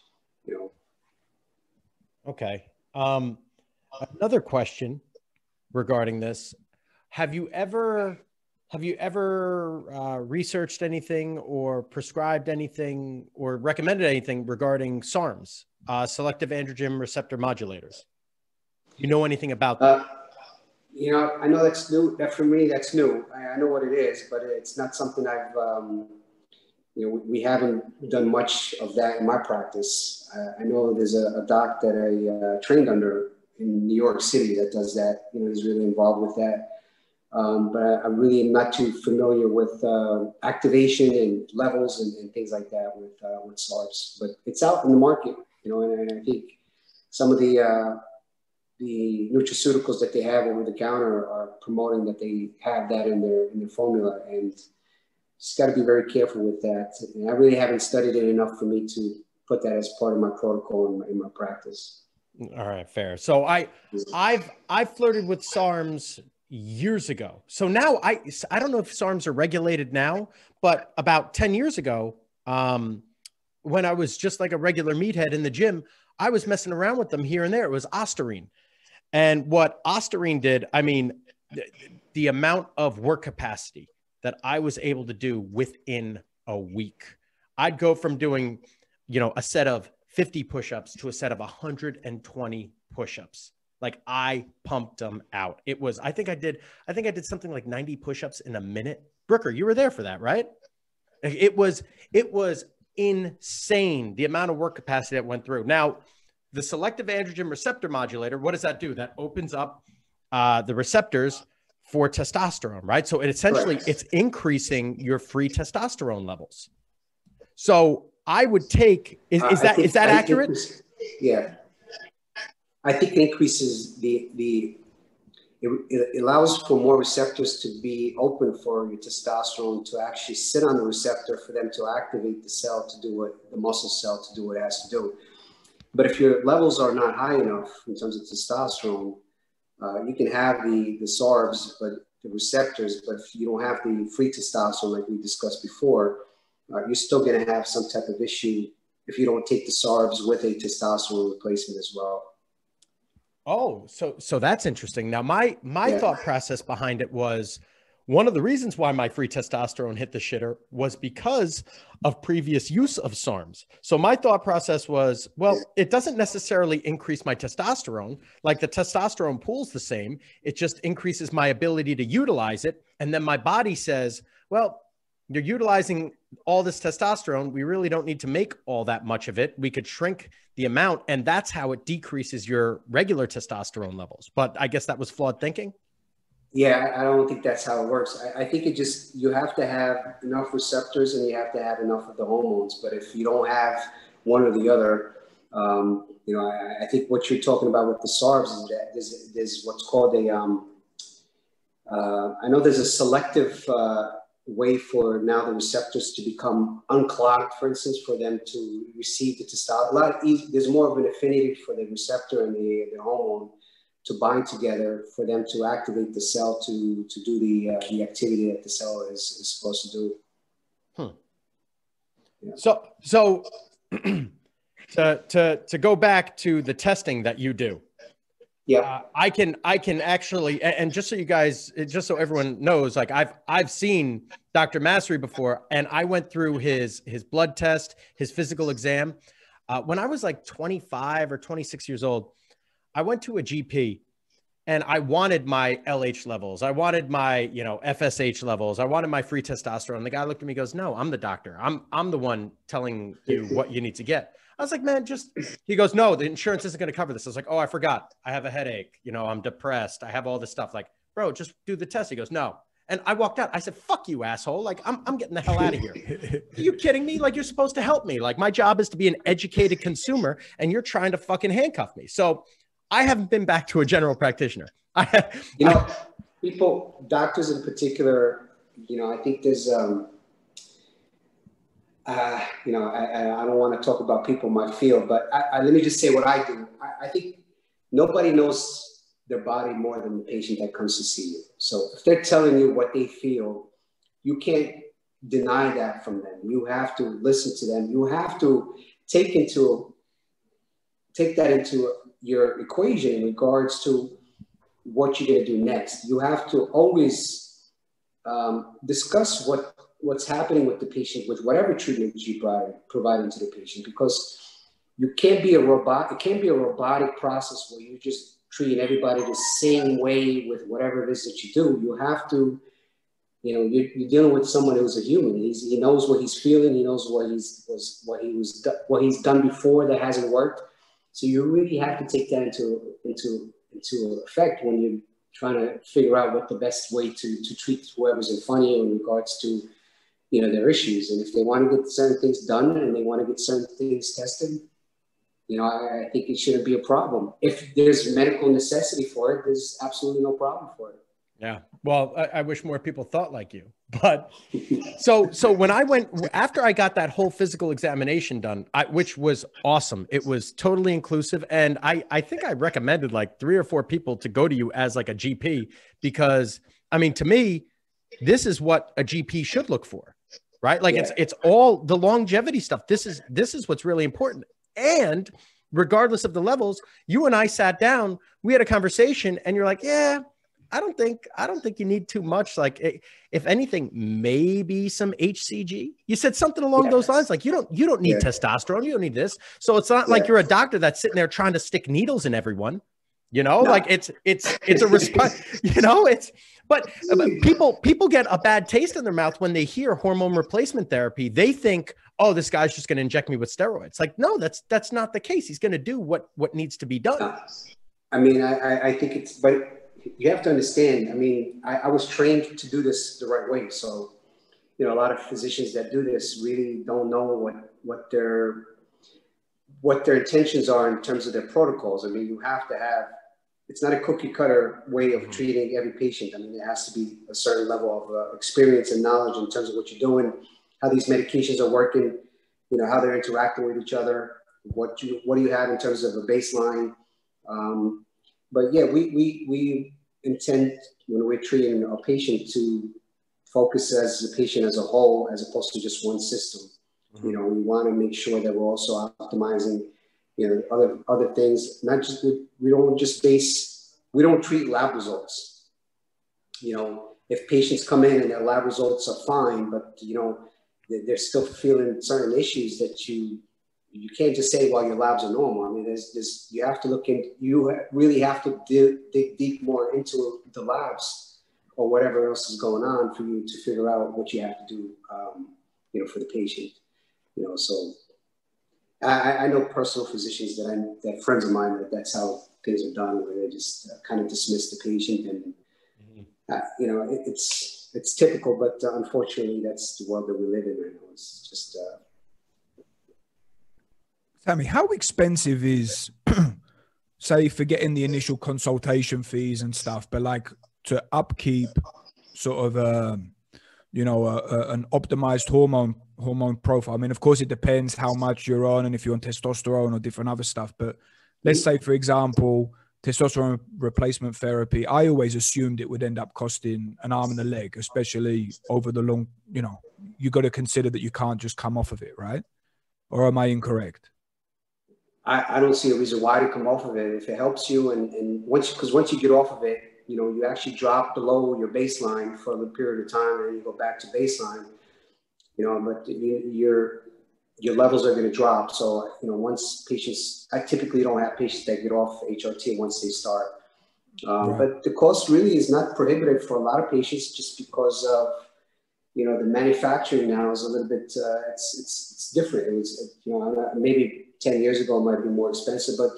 you know. Okay. Another question regarding this. Have you ever researched anything or prescribed anything or recommended anything regarding SARMs, selective androgen receptor modulators? You know anything about that? You know, I know that's new. That for me, that's new. I know what it is, but it's not something I've, you know, we haven't done much of that in my practice. I know there's a doc that I trained under in New York City that does that. You know, he's really involved with that. But I really am not too familiar with activation and levels and things like that with SARMs. But it's out in the market, you know, and I think some of the nutraceuticals that they have over the counter are promoting that they have that in their formula, and just got to be very careful with that. And I really haven't studied it enough for me to put that as part of my protocol in my practice. All right, fair. So I've flirted with SARMs years ago. So now I don't know if SARMs are regulated now, but about 10 years ago, when I was just like a regular meathead in the gym, I was messing around with them here and there. It was Ostarine. And what Ostarine did, I mean, the amount of work capacity that I was able to do within a week, I'd go from doing, you know, a set of 50 push-ups to a set of 120 push-ups. Like I pumped them out. It was, I think I did something like 90 push-ups in a minute. Brooker, you were there for that, right? It was insane, the amount of work capacity that went through. Now, the selective androgen receptor modulator, what does that do? That opens up the receptors for testosterone, right? So it essentially, it's increasing your free testosterone levels. So I would take, is that accurate? Yeah. I think it increases it allows for more receptors to be open for your testosterone to actually sit on the receptor for them to activate the cell to do what the muscle cell to do what it has to do. But if your levels are not high enough in terms of testosterone, you can have the SARMs, but the receptors, but if you don't have the free testosterone like we discussed before, you're still going to have some type of issue if you don't take the SARMs with a testosterone replacement as well. Oh, so that's interesting. Now, my thought process behind it was one of the reasons why my free testosterone hit the shitter was because of previous use of SARMs. So my thought process was, well, it doesn't necessarily increase my testosterone. Like the testosterone pool's the same. It just increases my ability to utilize it. And then my body says, well, you're utilizing all this testosterone. We really don't need to make all that much of it. We could shrink the amount, and that's how it decreases your regular testosterone levels. But I guess that was flawed thinking. Yeah, I don't think that's how it works. I think it just, you have to have enough receptors and you have to have enough of the hormones. But if you don't have one or the other, you know, I think what you're talking about with the SARMs is that there's what's called a, I know there's a selective way for now the receptors to become unclogged, for instance, for them to receive the testosterone. There's more of an affinity for the receptor and the hormone to bind together for them to activate the cell to do the activity that the cell is supposed to do. Yeah. So to go back to the testing that you do. Yeah, I can actually, and just so you guys, just so everyone knows, like I've seen Dr. Masri before, and I went through his blood test, his physical exam. When I was like 25 or 26 years old, I went to a GP and I wanted my LH levels. I wanted my, you know, FSH levels. I wanted my free testosterone. The guy looked at me and goes, no, I'm the doctor. I'm the one telling you what you need to get. I was like, man, he goes, no, the insurance isn't going to cover this. I was like, oh, I forgot. I have a headache. You know, I'm depressed. I have all this stuff. Like, bro, just do the test. He goes, no. And I walked out. I said, fuck you, asshole. Like, I'm getting the hell out of here. Are you kidding me? Like, you're supposed to help me. Like, my job is to be an educated consumer, and you're trying to fucking handcuff me. So I haven't been back to a general practitioner. You know, doctors in particular, you know, I think there's, You know, I don't want to talk about people in my field, but let me just say what I do. I think nobody knows their body more than the patient that comes to see you. So if they're telling you what they feel, you can't deny that from them. You have to listen to them. You have to take that into your equation in regards to what you're going to do next. You have to always discuss what's happening with the patient with whatever treatment you providing to the patient, because you can't be a robot. It can't be a robotic process where you're just treating everybody the same way with whatever it is that you do. You have to, you know, you're dealing with someone who's a human. He knows what he's feeling. He knows what he's done before that hasn't worked. So you really have to take that into effect when you're trying to figure out what the best way to treat whoever's in front of you in regards to, you know, their issues. And if they want to get certain things done and they want to get certain things tested, you know, I think it shouldn't be a problem. If there's medical necessity for it, there's absolutely no problem for it. Yeah. Well, I wish more people thought like you, but so when I went, after I got that whole physical examination done, which was awesome. It was totally inclusive. And I think I recommended like 3 or 4 people to go to you as like a GP, because I mean, to me, this is what a GP should look for, right? Like it's all the longevity stuff. This is what's really important. And regardless of the levels, you and I sat down, we had a conversation, and you're like, yeah, I don't think you need too much. Like, if anything, maybe some HCG. You said something along those lines. Like, you don't need testosterone. You don't need this. So it's not like you're a doctor that's sitting there trying to stick needles in everyone. You know, like it's a response. You know, but people get a bad taste in their mouth when they hear hormone replacement therapy. They think, oh, this guy's just going to inject me with steroids. Like, no, that's not the case. He's going to do what needs to be done. I mean, I think but you have to understand, I mean, I was trained to do this the right way. So, you know, a lot of physicians that do this really don't know what their intentions are in terms of their protocols. I mean, you have to have, it's not a cookie cutter way of treating every patient. I mean, there has to be a certain level of experience and knowledge in terms of what you're doing, how these medications are working, you know, how they're interacting with each other, what do you have in terms of a baseline. But yeah, we intend, when we're treating a patient, to focus as a patient as a whole, as opposed to just one system. You know, we want to make sure that we're also optimizing, you know, other things. Not just, we don't treat lab results. You know, if patients come in and their lab results are fine, but you know, they're still feeling certain issues that you can't just say, well, your labs are normal. I mean, you have to look in, you really have to dig deep more into the labs or whatever else is going on for you to figure out what you have to do, you know, for the patient. You know, so I know personal physicians that friends of mine, that's how things are done, where they just kind of dismiss the patient, and you know, it's typical, but unfortunately, that's the world that we live in right now. It's just. Sammy, how expensive is, say, forgetting the initial consultation fees and stuff, but like to upkeep sort of you know, an optimized hormone profile? I mean, of course, it depends how much you're on and if you're on testosterone or different other stuff. But let's say, for example, testosterone replacement therapy, I always assumed it would end up costing an arm and a leg, especially over the long, you know, you got to consider that you can't just come off of it, right? Or am I incorrect? I don't see a reason why to come off of it if it helps you. And once you get off of it, you know, you actually drop below your baseline for a period of time, and then you go back to baseline, you know, but your levels are going to drop. So, you know, once patients, I typically don't have patients that get off HRT once they start. But the cost really is not prohibitive for a lot of patients, just because of, you know, the manufacturing now is a little bit, it's different. It was, you know, maybe 10 years ago it might be more expensive, but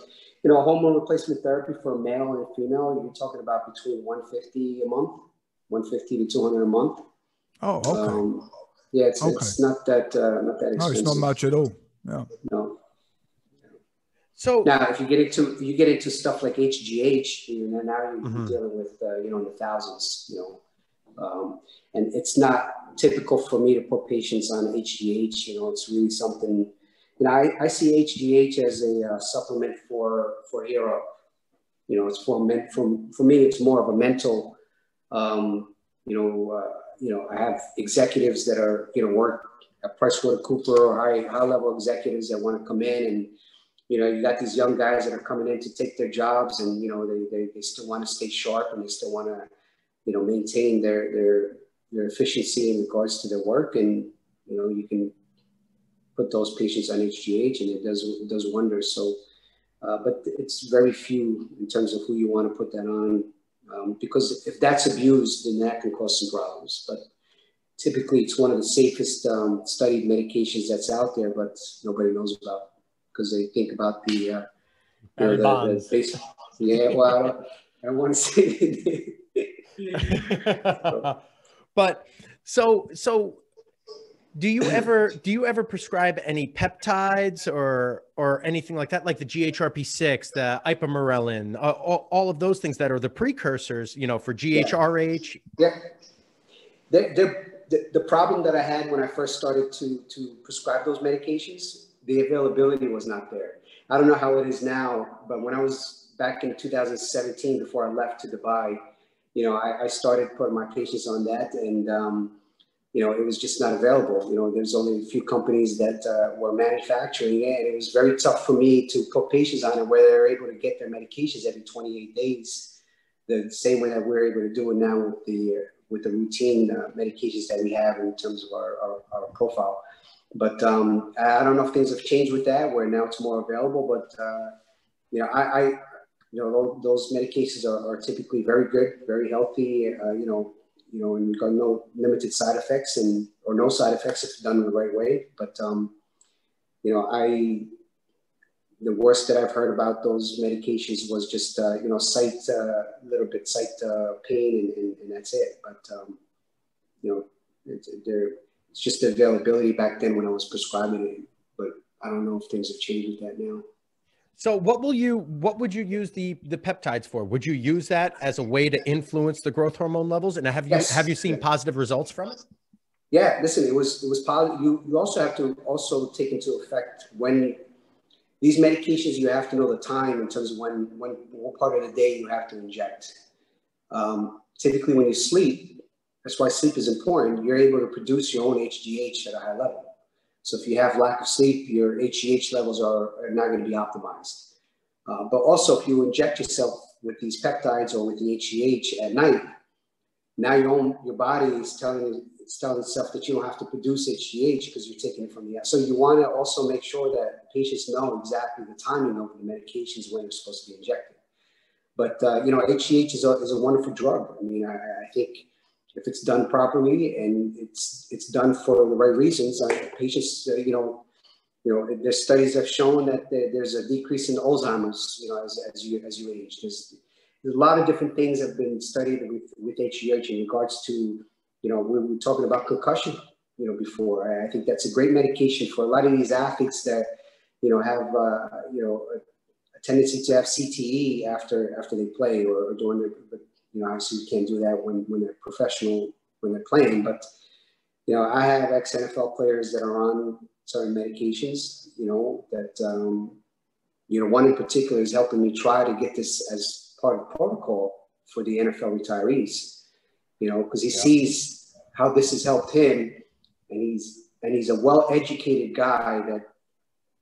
you know, hormone replacement therapy for a male and a female, you're talking about between $150 a month, $150 to $200 a month. Oh, okay. Yeah, it's not that expensive. No, it's not much at all. Yeah. No. So now, if you get into stuff like HGH, you know, now you're dealing with you know, in the thousands, you know, and it's not typical for me to put patients on HGH. You know, it's really something, you know, I see HGH as a supplement for hair up. You know, it's for me, it's more of a mental, I have executives that are, work at PricewaterhouseCoopers or high level executives that want to come in, and, you got these young guys that are coming in to take their jobs, and, they still want to stay sharp, and they still want to, maintain their efficiency in regards to their work. And, you can put those patients on HGH, and it does wonders. So, but it's very few in terms of who you want to put that on, because if that's abused, then that can cause some problems. But typically, it's one of the safest studied medications that's out there, but nobody knows about, because they think about the basic. Yeah, well, I don't want to say. But so. Do you ever prescribe any peptides or anything like that, like the GHRP6, the ipamorelin, all of those things that are the precursors, for GHRH? Yeah. The problem that I had when I first started to prescribe those medications, the availability was not there. I don't know how it is now, but when I was back in 2017, before I left to Dubai, I started putting my patients on that, and it was just not available. There's only a few companies that were manufacturing it, and it was very tough for me to put patients on it where they're able to get their medications every 28 days, the same way that we're able to do it now with the routine medications that we have in terms of our profile. But I don't know if things have changed with that, where now it's more available. But those medications are typically very good, very healthy. And we've got no limited side effects or no side effects if done in the right way. But, the worst that I've heard about those medications was just, site pain, and that's it. But, it's just the availability back then when I was prescribing it. But I don't know if things have changed with that now. So what would you use the peptides for? Would you use that as a way to influence the growth hormone levels? And have you seen positive results from it? Yeah, listen, it was positive. You also have to take into effect when these medications, you have to know the time in terms of what part of the day you have to inject. Typically when you sleep, that's why sleep is important. You're able to produce your own HGH at a high level. So if you have lack of sleep, your HGH levels are not going to be optimized. But also, if you inject yourself with these peptides or with the HGH at night, now your body is telling itself that you don't have to produce HGH because you're taking it from the. So you want to also make sure that patients know exactly the timing of the medications when they're supposed to be injected. But HGH is a wonderful drug. I mean, I think if it's done properly and it's done for the right reasons, patients, there's studies have shown that there's a decrease in Alzheimer's, as you age. There's a lot of different things have been studied with HGH in regards to, we were talking about concussion, before. I think that's a great medication for a lot of these athletes that, have, a tendency to have CTE after they play or during their. Obviously you can't do that when they're professional, when they're playing, but, I have ex-NFL players that are on certain medications, that, one in particular is helping me try to get this as part of the protocol for the NFL retirees, because he sees how this has helped him, and he's a well-educated guy that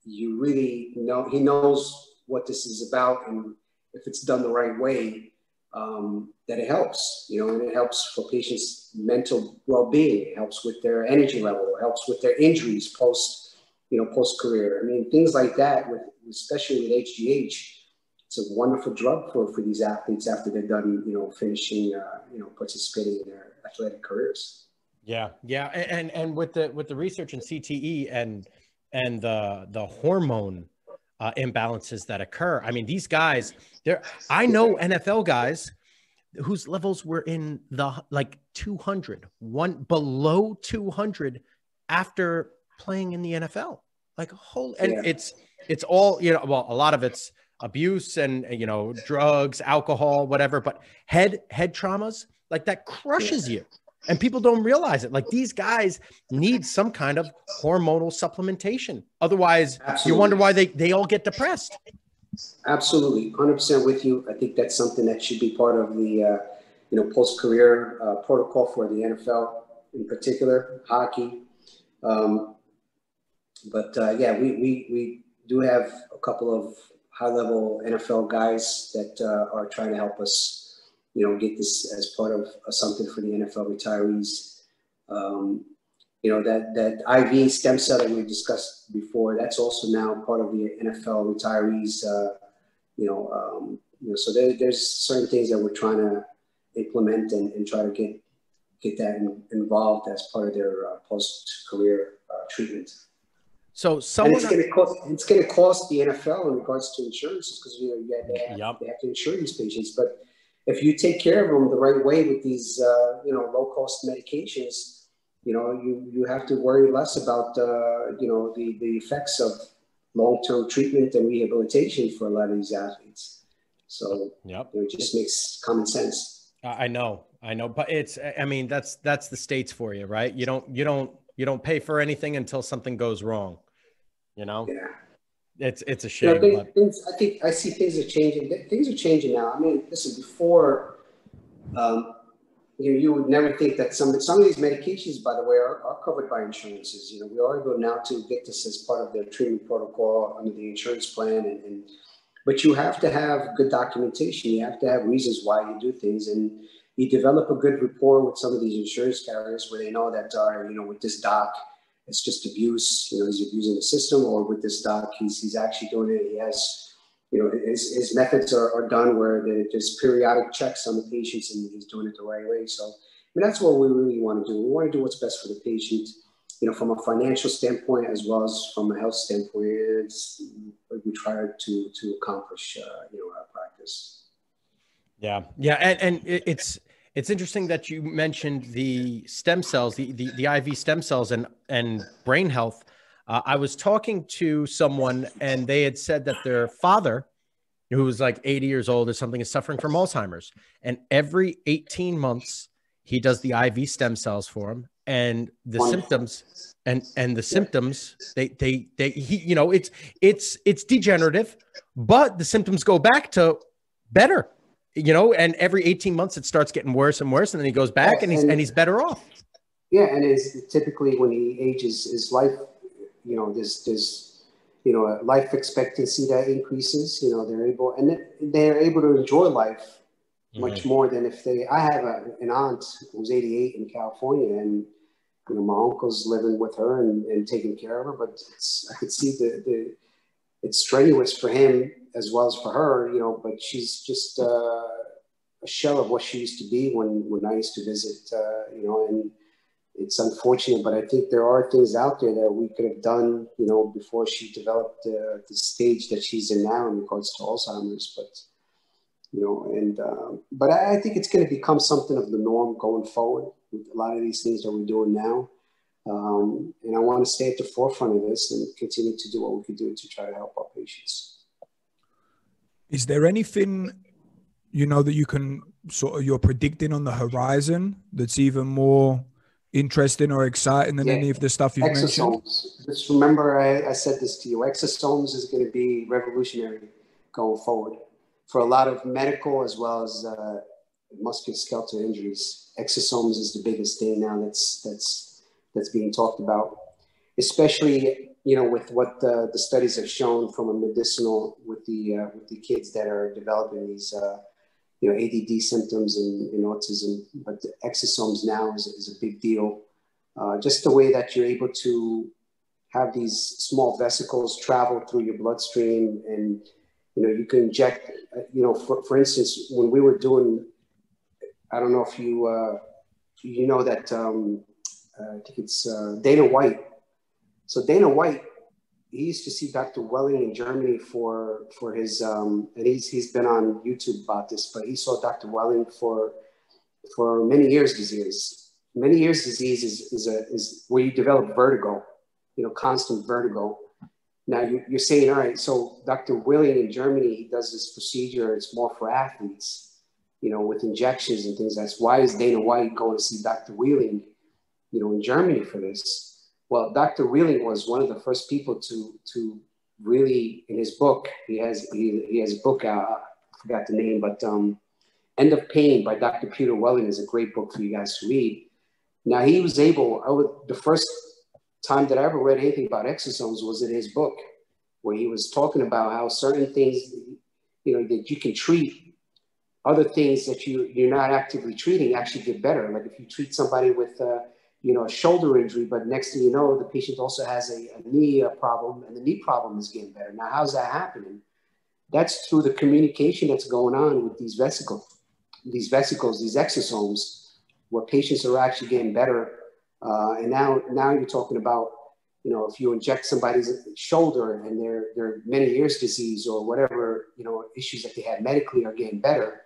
you really know, he knows what this is about, and if it's done the right way, that it helps, and it helps for patients' mental well-being. It helps with their energy level. It helps with their injuries post-career. I mean, things like that, especially with HGH, it's a wonderful drug for these athletes after they're done, finishing, participating in their athletic careers. Yeah. Yeah. And with the research in CTE and the hormone imbalances that occur. I mean, these guys, I know NFL guys whose levels were in the 200, below 200 after playing in the NFL. It's all, well, a lot of it's abuse and, drugs, alcohol, whatever, but head traumas like that crushes you. And people don't realize it. Like, these guys need some kind of hormonal supplementation. Otherwise, Absolutely. you wonder why they all get depressed. Absolutely. 100% with you. I think that's something that should be part of the, post-career protocol for the NFL in particular, hockey. Yeah, we do have a couple of high-level NFL guys that are trying to help us, get this as part of something for the NFL retirees. That IV stem cell that we discussed before, that's also now part of the NFL retirees. So there's certain things that we're trying to implement and try to get that involved as part of their post-career treatment. So and it's going to cost the NFL in regards to insurances, because they have to insure these patients. But if you take care of them the right way with these low-cost medications, you have to worry less about the effects of long-term treatment and rehabilitation for a lot of these athletes. So it just makes common sense. I know, but that's the States for you, right? You don't pay for anything until something goes wrong. Yeah, it's a shame. I think I see things are changing. Things are changing now. I mean, listen, before, you would never think that some of these medications, by the way, are covered by insurances. We are able now to get this as part of their treatment protocol under the insurance plan, but you have to have good documentation. You have to have reasons why you do things, and you develop a good rapport with some of these insurance carriers where they know that, with this doc, it's just abuse. He's abusing the system, or with this doc, he's actually doing it. He has, his methods are done where there's periodic checks on the patients, and he's doing it the right way. So, that's what we really want to do. We want to do what's best for the patient, from a financial standpoint as well as from a health standpoint. It's what we try to accomplish, our practice. Yeah, and it's interesting that you mentioned the stem cells, the IV stem cells and brain health. I was talking to someone, and they had said that their father, who was like 80 years old or something, is suffering from Alzheimer's. And every 18 months, he does the IV stem cells for him. And the symptoms it's degenerative, but the symptoms go back to better. And every 18 months it starts getting worse and worse, and then he goes back and he's better off. Yeah, and it's typically when he ages, his life, there's a life expectancy that increases. They're able to enjoy life much more than if I have an aunt who's 88 in California, and my uncle's living with her and taking care of her, but I could see it's strenuous for him as well as for her, but she's just a shell of what she used to be when I used to visit, and it's unfortunate, but I think there are things out there that we could have done, before she developed the stage that she's in now in regards to Alzheimer's, but I think it's going to become something of the norm going forward with a lot of these things that we're doing now. And I want to stay at the forefront of this and continue to do what we can do to try to help our patients. Is there anything, that you can you're predicting on the horizon that's even more interesting or exciting than any of the stuff you've mentioned? Just remember, I said this to you. Exosomes is going to be revolutionary going forward for a lot of medical as well as musculoskeletal injuries. Exosomes is the biggest thing now that's being talked about, especially with what the studies have shown from a medicinal with the kids that are developing these ADD symptoms in autism. But the exosomes now is a big deal. Just the way that you're able to have these small vesicles travel through your bloodstream, and you can inject. For instance, when we were doing, I don't know if you know that. I think it's Dana White. So Dana White, he used to see Dr. Welling in Germany for his, and he's been on YouTube about this, but he saw Dr. Welling for many years disease. Many years disease is where you develop vertigo, constant vertigo. Now you're saying, all right, so Dr. Welling in Germany, he does this procedure, it's more for athletes. with injections and things. That's why is Dana White going to see Dr. Wheeling, in Germany for this? Well, Dr. Wheeling was one of the first people to really, in his book, he has a book out, I forgot the name, but End of Pain by Dr. Peter Welling is a great book for you guys to read. Now he was the first time that I ever read anything about exosomes was in his book, where he was talking about how certain things, that you can treat, other things that you're not actively treating actually get better. Like if you treat somebody with, a shoulder injury, but next thing you know, the patient also has a knee problem, and the knee problem is getting better. Now, how's that happening? That's through the communication that's going on with these vesicles, these exosomes, where patients are actually getting better. And now you're talking about, if you inject somebody's shoulder and their many years disease or whatever, issues that they have medically are getting better.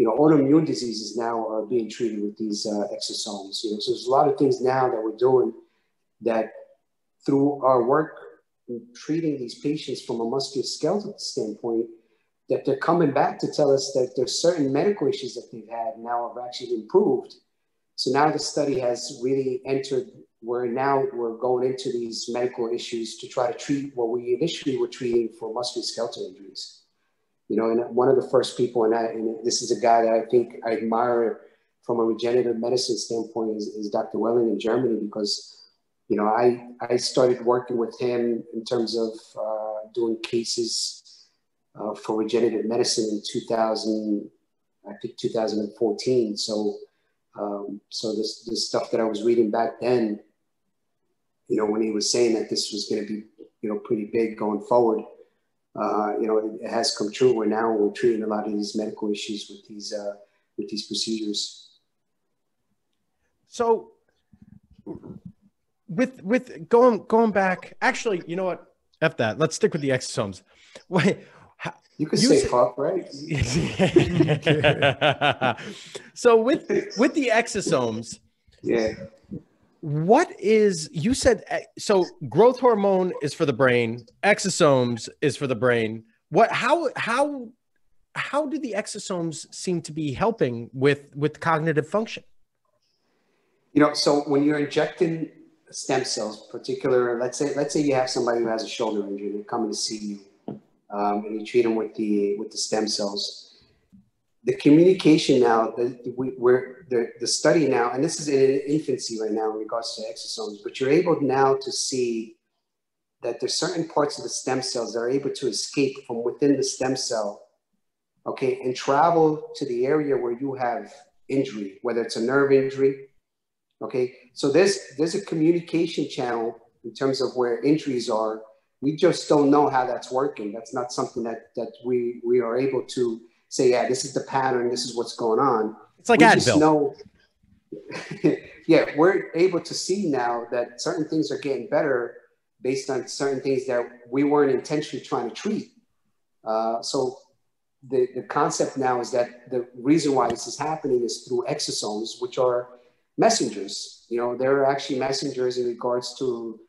Autoimmune diseases now are being treated with these exosomes. So there's a lot of things now that we're doing that through our work in treating these patients from a musculoskeletal standpoint, that they're coming back to tell us that there's certain medical issues that they've had now have actually improved. So now the study has really entered where now we're going into these medical issues to try to treat what we initially were treating for musculoskeletal injuries. And one of the first people, and this is a guy that I think I admire from a regenerative medicine standpoint, is Dr. Welling in Germany, because, I started working with him in terms of doing cases for regenerative medicine in 2014. So this stuff that I was reading back then, when he was saying that this was going to be, pretty big going forward, it has come true. Where now we're treating a lot of these medical issues with these procedures. So with going back, actually, you know what? F that. Let's stick with the exosomes. Wait, you could say fuck, right? So with the exosomes, yeah. What is, you said, so growth hormone is for the brain, exosomes is for the brain. How do the exosomes seem to be helping with cognitive function? So when you're injecting stem cells, particular, let's say you have somebody who has a shoulder injury, they're coming to see you, and you treat them with the stem cells. The communication now, the study now, and this is in infancy right now in regards to exosomes, but you're able now to see that there's certain parts of the stem cells that are able to escape from within the stem cell, okay, and travel to the area where you have injury, whether it's a nerve injury, okay? So there's a communication channel in terms of where injuries are. We just don't know how that's working. That's not something that we are able to say, yeah, this is the pattern, this is what's going on. It's like Advil. Just know, yeah, we're able to see now that certain things are getting better based on certain things that we weren't intentionally trying to treat. So the concept now is that the reason why this is happening is through exosomes, which are messengers. They're actually messengers in regards to,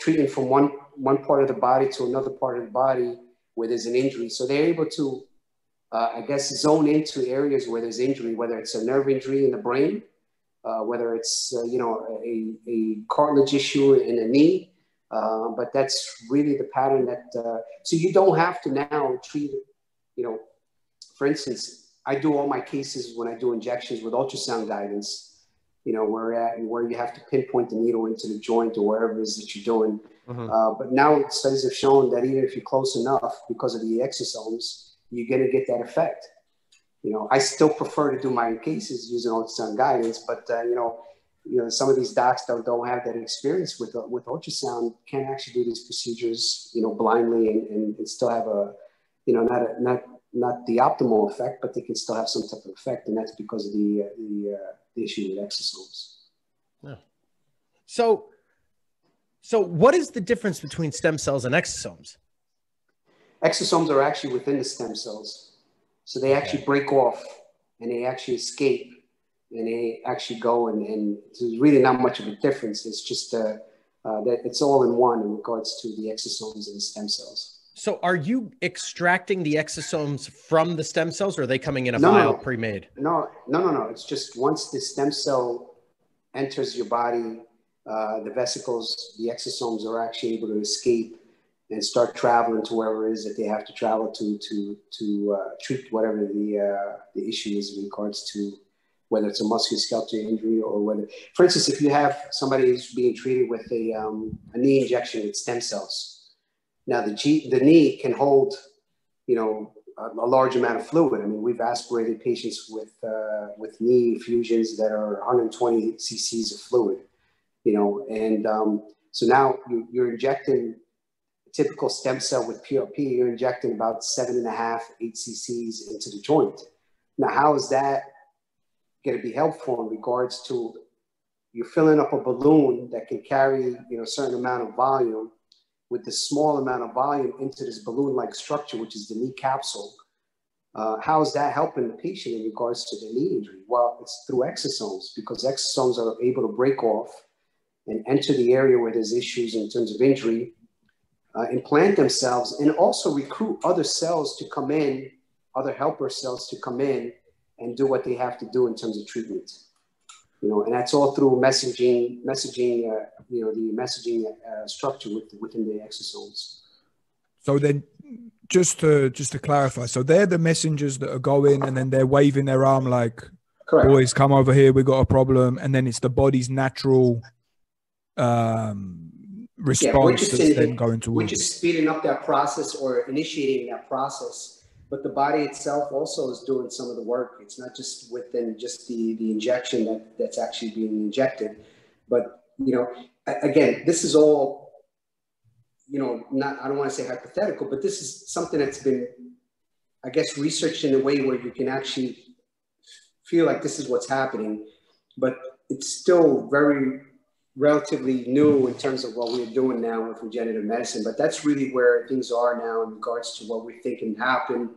treating from one part of the body to another part of the body where there's an injury. So they're able to, zone into areas where there's injury, whether it's a nerve injury in the brain, whether it's, a cartilage issue in the knee. But that's really the pattern that, so you don't have to now treat, for instance, I do all my cases when I do injections with ultrasound guidance, where you have to pinpoint the needle into the joint or wherever it is that you're doing. Mm-hmm. But now studies have shown that even if you're close enough, because of the exosomes, you're going to get that effect. I still prefer to do my cases using ultrasound guidance, but some of these docs don't have that experience with ultrasound, can't actually do these procedures, blindly and still have a, not the optimal effect, but they can still have some type of effect, and that's because of the issue with exosomes. Yeah. So what is the difference between stem cells and exosomes? Exosomes are actually within the stem cells. So they actually break off and they actually escape and they actually go and there's really not much of a difference. It's just that it's all in one in regards to the exosomes and the stem cells. So are you extracting the exosomes from the stem cells, or are they coming in a vial pre-made? No. It's just once the stem cell enters your body, the vesicles, the exosomes are actually able to escape and start traveling to wherever it is that they have to travel to treat whatever the issue is in regards to whether it's a musculoskeletal injury or whether, for instance, if you have somebody who's being treated with a knee injection with stem cells. Now the knee can hold, you know, a large amount of fluid. I mean, we've aspirated patients with knee fusions that are 120 cc's of fluid, you know, and so now you're injecting a typical stem cell with PRP, you're injecting about 7.5, 8 cc's into the joint. Now, how is that going to be helpful in regards to you're filling up a balloon that can carry, you know, a certain amount of volume with the small amount of volume into this balloon-like structure, which is the knee capsule. How is that helping the patient in regards to the knee injury? Well, it's through exosomes, because exosomes are able to break off and enter the area where there's issues in terms of injury, implant themselves, and also recruit other cells to come in, other helper cells to come in and do what they have to do in terms of treatment. You know, and that's all through messaging, you know, the messaging structure within the exosomes. So then, just to clarify, so they're the messengers that are going, and then they're waving their arm like, correct, boys, come over here, we got a problem, and then it's the body's natural response that's then going towards. We're just speeding up that process or initiating that process. But the body itself also is doing some of the work. It's not just within just the injection that's actually being injected. But, you know, again, this is all, you know, I don't want to say hypothetical, but this is something that's been, I guess, researched in a way where you can actually feel like this is what's happening. But it's still very relatively new in terms of what we're doing now with regenerative medicine. But that's really where things are now in regards to what we think can happen,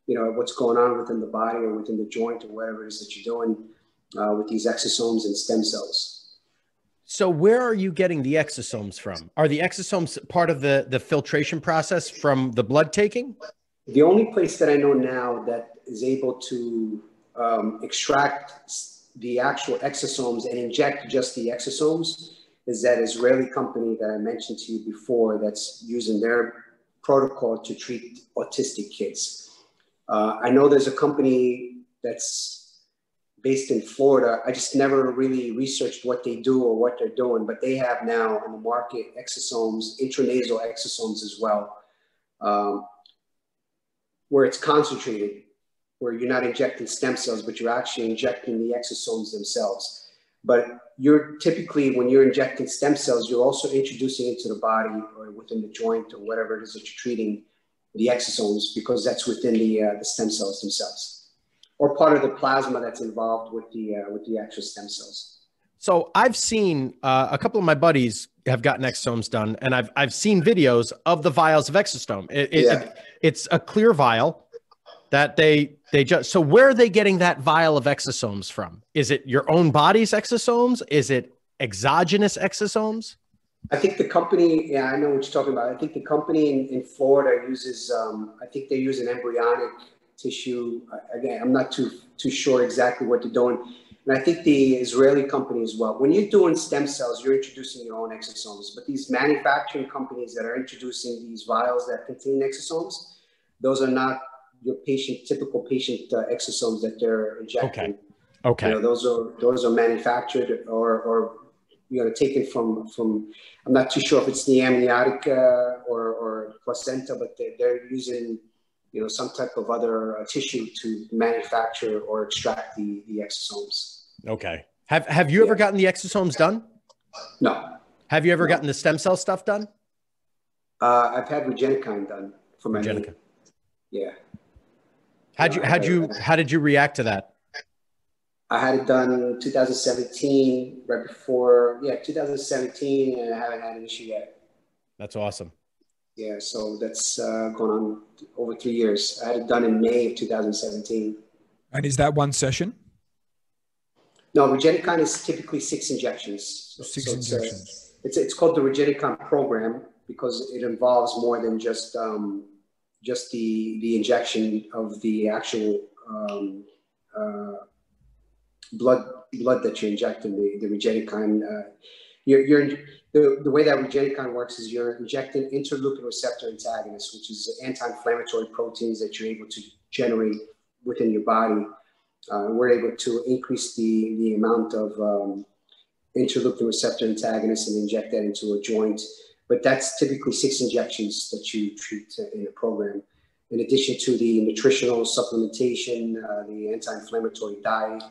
you know, what's going on within the body or within the joint or whatever it is that you're doing with these exosomes and stem cells. So where are you getting the exosomes from? Are the exosomes part of the filtration process from the blood taking? The only place that I know now that is able to extract the actual exosomes and inject just the exosomes is that Israeli company that I mentioned to you before that's using their protocol to treat autistic kids. I know there's a company that's based in Florida. I just never really researched what they do or what they're doing, but they have now on the market exosomes, intranasal exosomes as well, where it's concentrated, where you're not injecting stem cells, but you're actually injecting the exosomes themselves. But you're typically, when you're injecting stem cells, you're also introducing into the body or within the joint or whatever it is that you're treating the exosomes, because that's within the stem cells themselves, or part of the plasma that's involved with the actual stem cells. So I've seen a couple of my buddies have gotten exosomes done, and I've seen videos of the vials of exosome. It's a clear vial that they just, so where are they getting that vial of exosomes from? Is it your own body's exosomes? Is it exogenous exosomes? I think the company, yeah, I know what you're talking about. I think the company in Florida uses, I think they use an embryonic tissue. Again, I'm not too sure exactly what they're doing. And I think the Israeli company as well. When you're doing stem cells, you're introducing your own exosomes. But these manufacturing companies that are introducing these vials that contain exosomes, those are not your typical patient exosomes that they're injecting. Okay. You know, those are manufactured or you know, taken from. I'm not too sure if it's the amniotic or placenta, but they're using, you know, some type of other tissue to manufacture or extract the exosomes. Okay. Have you ever gotten the exosomes done? No. Have you ever gotten the stem cell stuff done? I've had Regenekine done for my knee. Yeah. How did you react to that? I had it done in 2017, right before, 2017, and I haven't had an issue yet. That's awesome. Yeah, so that's going on over 3 years. I had it done in May of 2017. And is that one session? No, Regenekine is typically 6 injections. Six injections. It's called the Regenekine Programme. because it involves more than just the injection of the actual blood that you're injecting, the Regenekine. The way that Regenekine works is you're injecting interleukin receptor antagonists, which is anti-inflammatory proteins that you're able to generate within your body. We're able to increase the amount of interleukin receptor antagonists and inject that into a joint. But that's typically 6 injections that you treat in a program, in addition to the nutritional supplementation, the anti-inflammatory diet.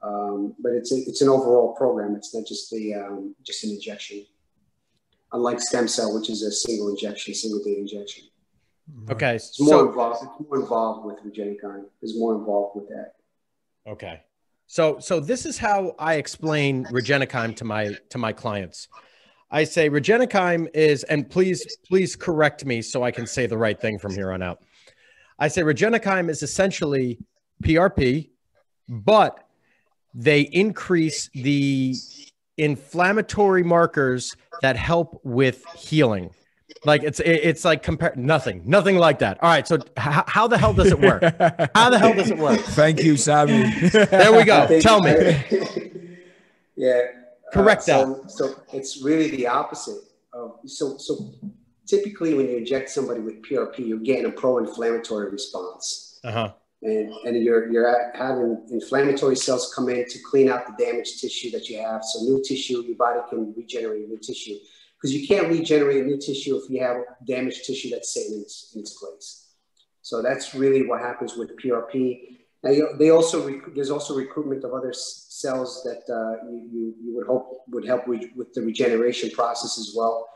But it's an overall program. It's not just an injection, unlike stem cell, which is a single day injection. Okay, it's more involved with Regenekine. It's more involved with that. Okay, so this is how I explain Regenekine to my clients. I say Regenekine is, and please correct me so I can say the right thing from here on out. I say Regenekine is essentially PRP, but they increase the inflammatory markers that help with healing. Like it's like nothing like that. All right. So how the hell does it work? How the hell does it work? Thank you, Sami. There we go. Tell me. Yeah. Correct that. So it's really the opposite. So typically when you inject somebody with PRP, you're getting a pro-inflammatory response. Uh-huh. And you're having inflammatory cells come in to clean out the damaged tissue that you have. So new tissue, your body can regenerate new tissue. Because you can't regenerate new tissue if you have damaged tissue that's sitting in its place. So that's really what happens with PRP. Now, there's also recruitment of other cells that you would hope would help with the regeneration process as well.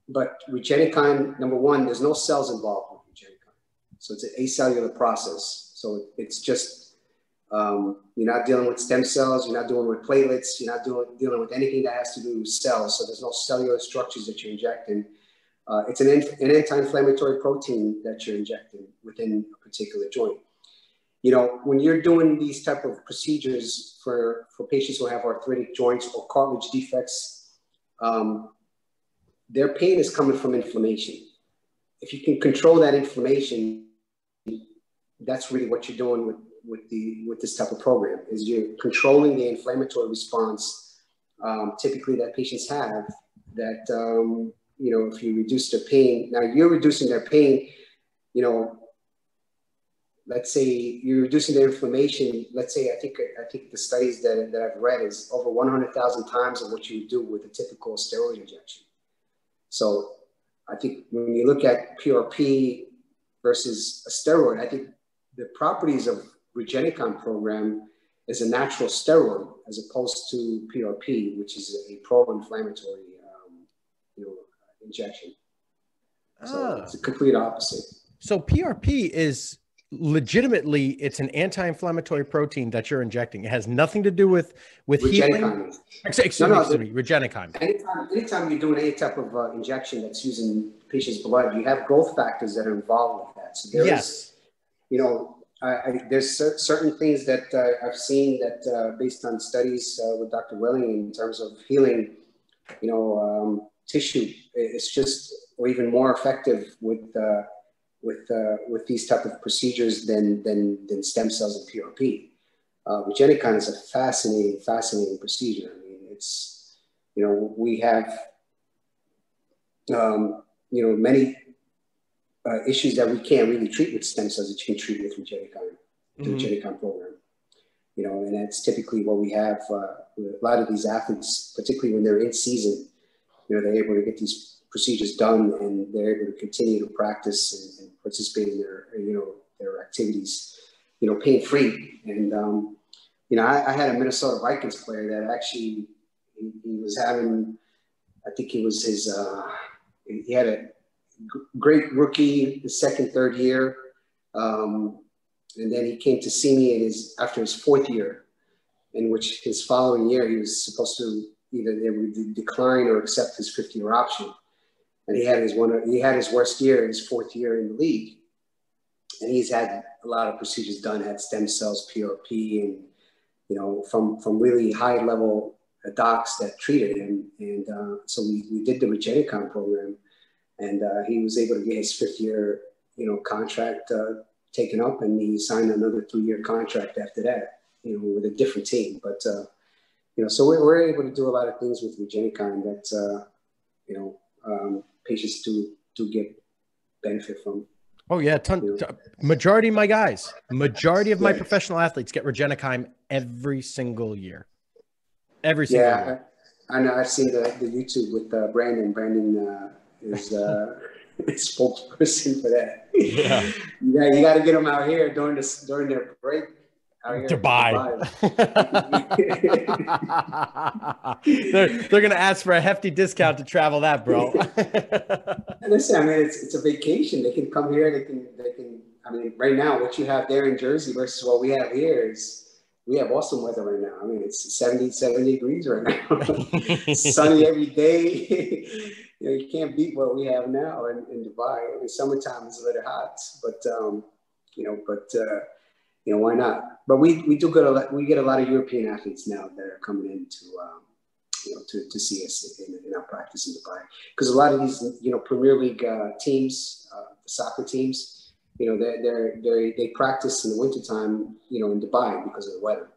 But Regenekine, number one, there's no cells involved with Regenekine. So it's an acellular process. So it's just, you're not dealing with stem cells, you're not dealing with platelets, you're not dealing with anything that has to do with cells. So there's no cellular structures that you're injecting. It's an anti-inflammatory protein that you're injecting within a particular joint. You know, when you're doing these type of procedures for patients who have arthritic joints or cartilage defects, their pain is coming from inflammation. If you can control that inflammation, that's really what you're doing with this type of program, is you're controlling the inflammatory response typically that patients have, that, you know, if you reduce their pain, now you're reducing their pain, you know, let's say you're reducing their inflammation. Let's say, I think the studies that I've read is over 100,000 times of what you would do with a typical steroid injection. So I think when you look at PRP versus a steroid, I think the properties of Regenekine program is a natural steroid as opposed to PRP, which is a pro-inflammatory, injection. So it's a complete opposite. So PRP is legitimately, it's an anti-inflammatory protein that you're injecting. It has nothing to do with healing. Excuse me, Regenekine. Anytime you're doing any type of injection that's using patient's blood, you have growth factors that are involved with that. So there is, you know, there's certain things that I've seen that based on studies with Dr. Welling in terms of healing, you know, tissue, it's just even more effective with these type of procedures than stem cells and PRP. Regenekine is a fascinating procedure. I mean, it's, you know, we have, you know, many issues that we can't really treat with stem cells that you can treat with Regenekine, the Regenekine program. You know, and that's typically what we have with a lot of these athletes, particularly when they're in season. You know, they're able to get these procedures done and they're able to continue to practice and participate in their, you know, their activities, you know, pain-free. And, you know, I had a Minnesota Vikings player that actually, he was having, I think it was his, he had a great rookie, the second, third year. And then he came to see me after his fourth year, in which his following year, he was supposed to either they would decline or accept his 5th-year option. And he had his worst year, his 4th year in the league. And he's had a lot of procedures done, had stem cells, PRP, and, you know, from really high level docs that treated him. And so we did the Regenekine program, and he was able to get his 5th year, contract taken up, and he signed another 3-year contract after that, with a different team. But, so we're able to do a lot of things with Regenekine that, patients do get benefit from. Oh yeah, majority of my guys, majority of my professional athletes get Regenekine every single year. Every single year. I know. I've seen the YouTube with Brandon. Brandon is spokesperson for that. Yeah, you got to get them out here during their break. Out here Dubai. They're gonna ask for a hefty discount to travel that, bro. Listen, I mean, it's a vacation. They can come here. They can. I mean, right now, what you have there in Jersey versus what we have here is, we have awesome weather right now. I mean, it's 70 degrees right now. Sunny every day. You can't beat what we have now in Dubai. I mean, summertime is a little hot, but why not? But we do get a lot of European athletes now that are coming in to see us in our practice in Dubai, because a lot of these Premier League teams, soccer teams, they practice in the wintertime, in Dubai because of the weather,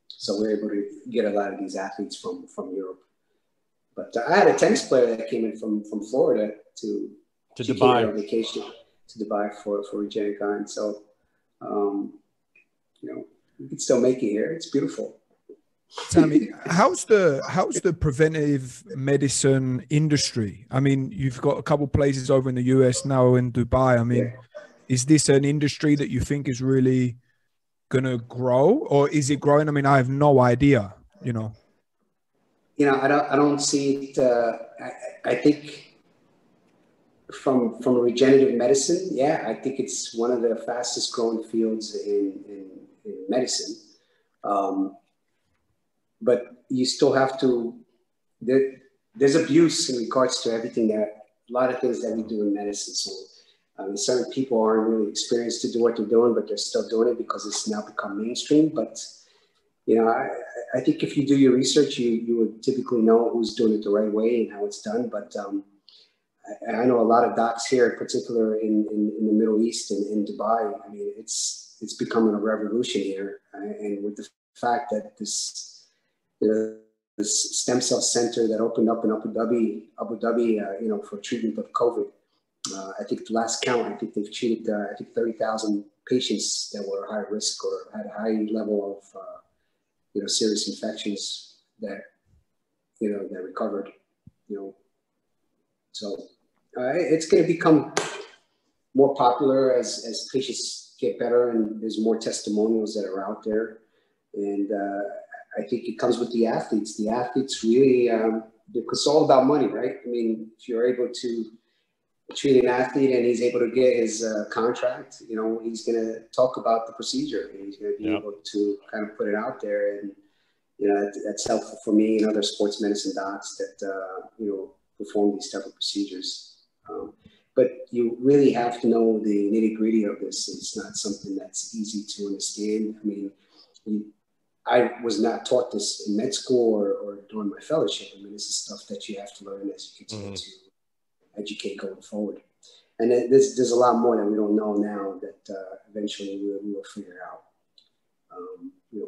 So we're able to get a lot of these athletes from Europe. But I had a tennis player that came in from Florida to Dubai on vacation to Dubai for Regenekine. So, we can still make it here. It's beautiful. Sammy, how's the preventive medicine industry? I mean, you've got a couple places over in the US now, in Dubai. I mean, is this an industry that you think is really gonna grow, or is it growing? I mean, I have no idea. I don't see it. I think from regenerative medicine, I think it's one of the fastest growing fields in medicine. But you still have to, there's abuse in regards to everything a lot of things that we do in medicine. So certain people aren't really experienced to do what they're doing, but they're still doing it because it's now become mainstream. But, I think if you do your research, you would typically know who's doing it the right way and how it's done. But I know a lot of docs here, in particular in the Middle East and in Dubai. I mean, it's becoming a revolution here. And with the fact that this stem cell center that opened up in Abu Dhabi, for treatment of COVID, I think the last count, I think they've treated 30,000 patients that were high risk or had a high level of serious infections that recovered. So it's going to become more popular as patients get better and there's more testimonials that are out there. And I think it comes with the athletes. The athletes really, it's all about money, right? I mean, if you're able to treat an athlete and he's able to get his contract, he's going to talk about the procedure and he's going to be able to kind of put it out there. And, that's helpful for me and other sports medicine docs that, perform these type of procedures. But you really have to know the nitty gritty of this. It's not something that's easy to understand. I mean, I was not taught this in med school or during my fellowship. I mean, this is stuff that you have to learn as you continue to educate going forward. And there's a lot more that we don't know now that eventually we will figure out.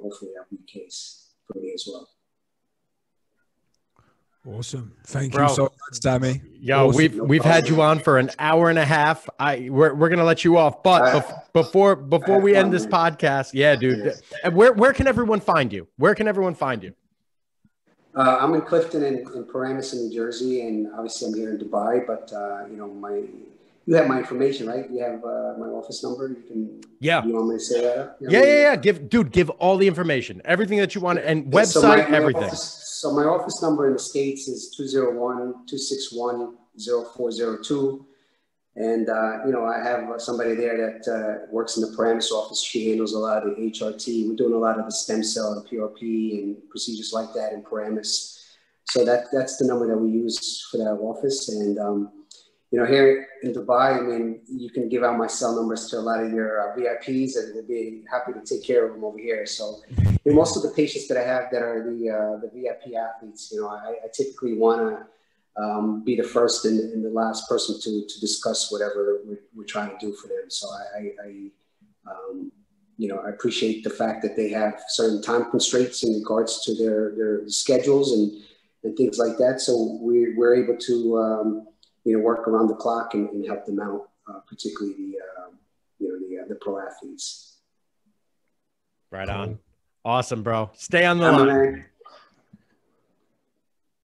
Hopefully that'll be the case for me as well. Awesome. Thank you so much, Sammy. Yo, awesome. we've had you on for an hour and a half. We're gonna let you off, but before we end this podcast, dude. Where can everyone find you? Where can everyone find you? I'm in Clifton and Paramus in New Jersey, and obviously I'm here in Dubai. But you have my information, right? You have my office number. You can. Yeah. You want me to say that? Yeah. Give all the information, everything that you want, and website, everything. So my office number in the States is 201-261-0402. And, I have somebody there that works in the Paramus office. She handles a lot of the HRT. We're doing a lot of the stem cell and PRP and procedures like that in Paramus. So that's the number that we use for that office. And, you know, here in Dubai, I mean, you can give out my cell numbers to a lot of your VIPs, and we'll be happy to take care of them over here. So, most of the patients that I have that are the VIP athletes, you know, I typically want to be the first and the last person to discuss whatever we're trying to do for them. So you know, I appreciate the fact that they have certain time constraints in regards to their schedules and things like that. So we're able to, you know, work around the clock and help them out, particularly the pro athletes. Right on. Awesome, bro. Stay on the line.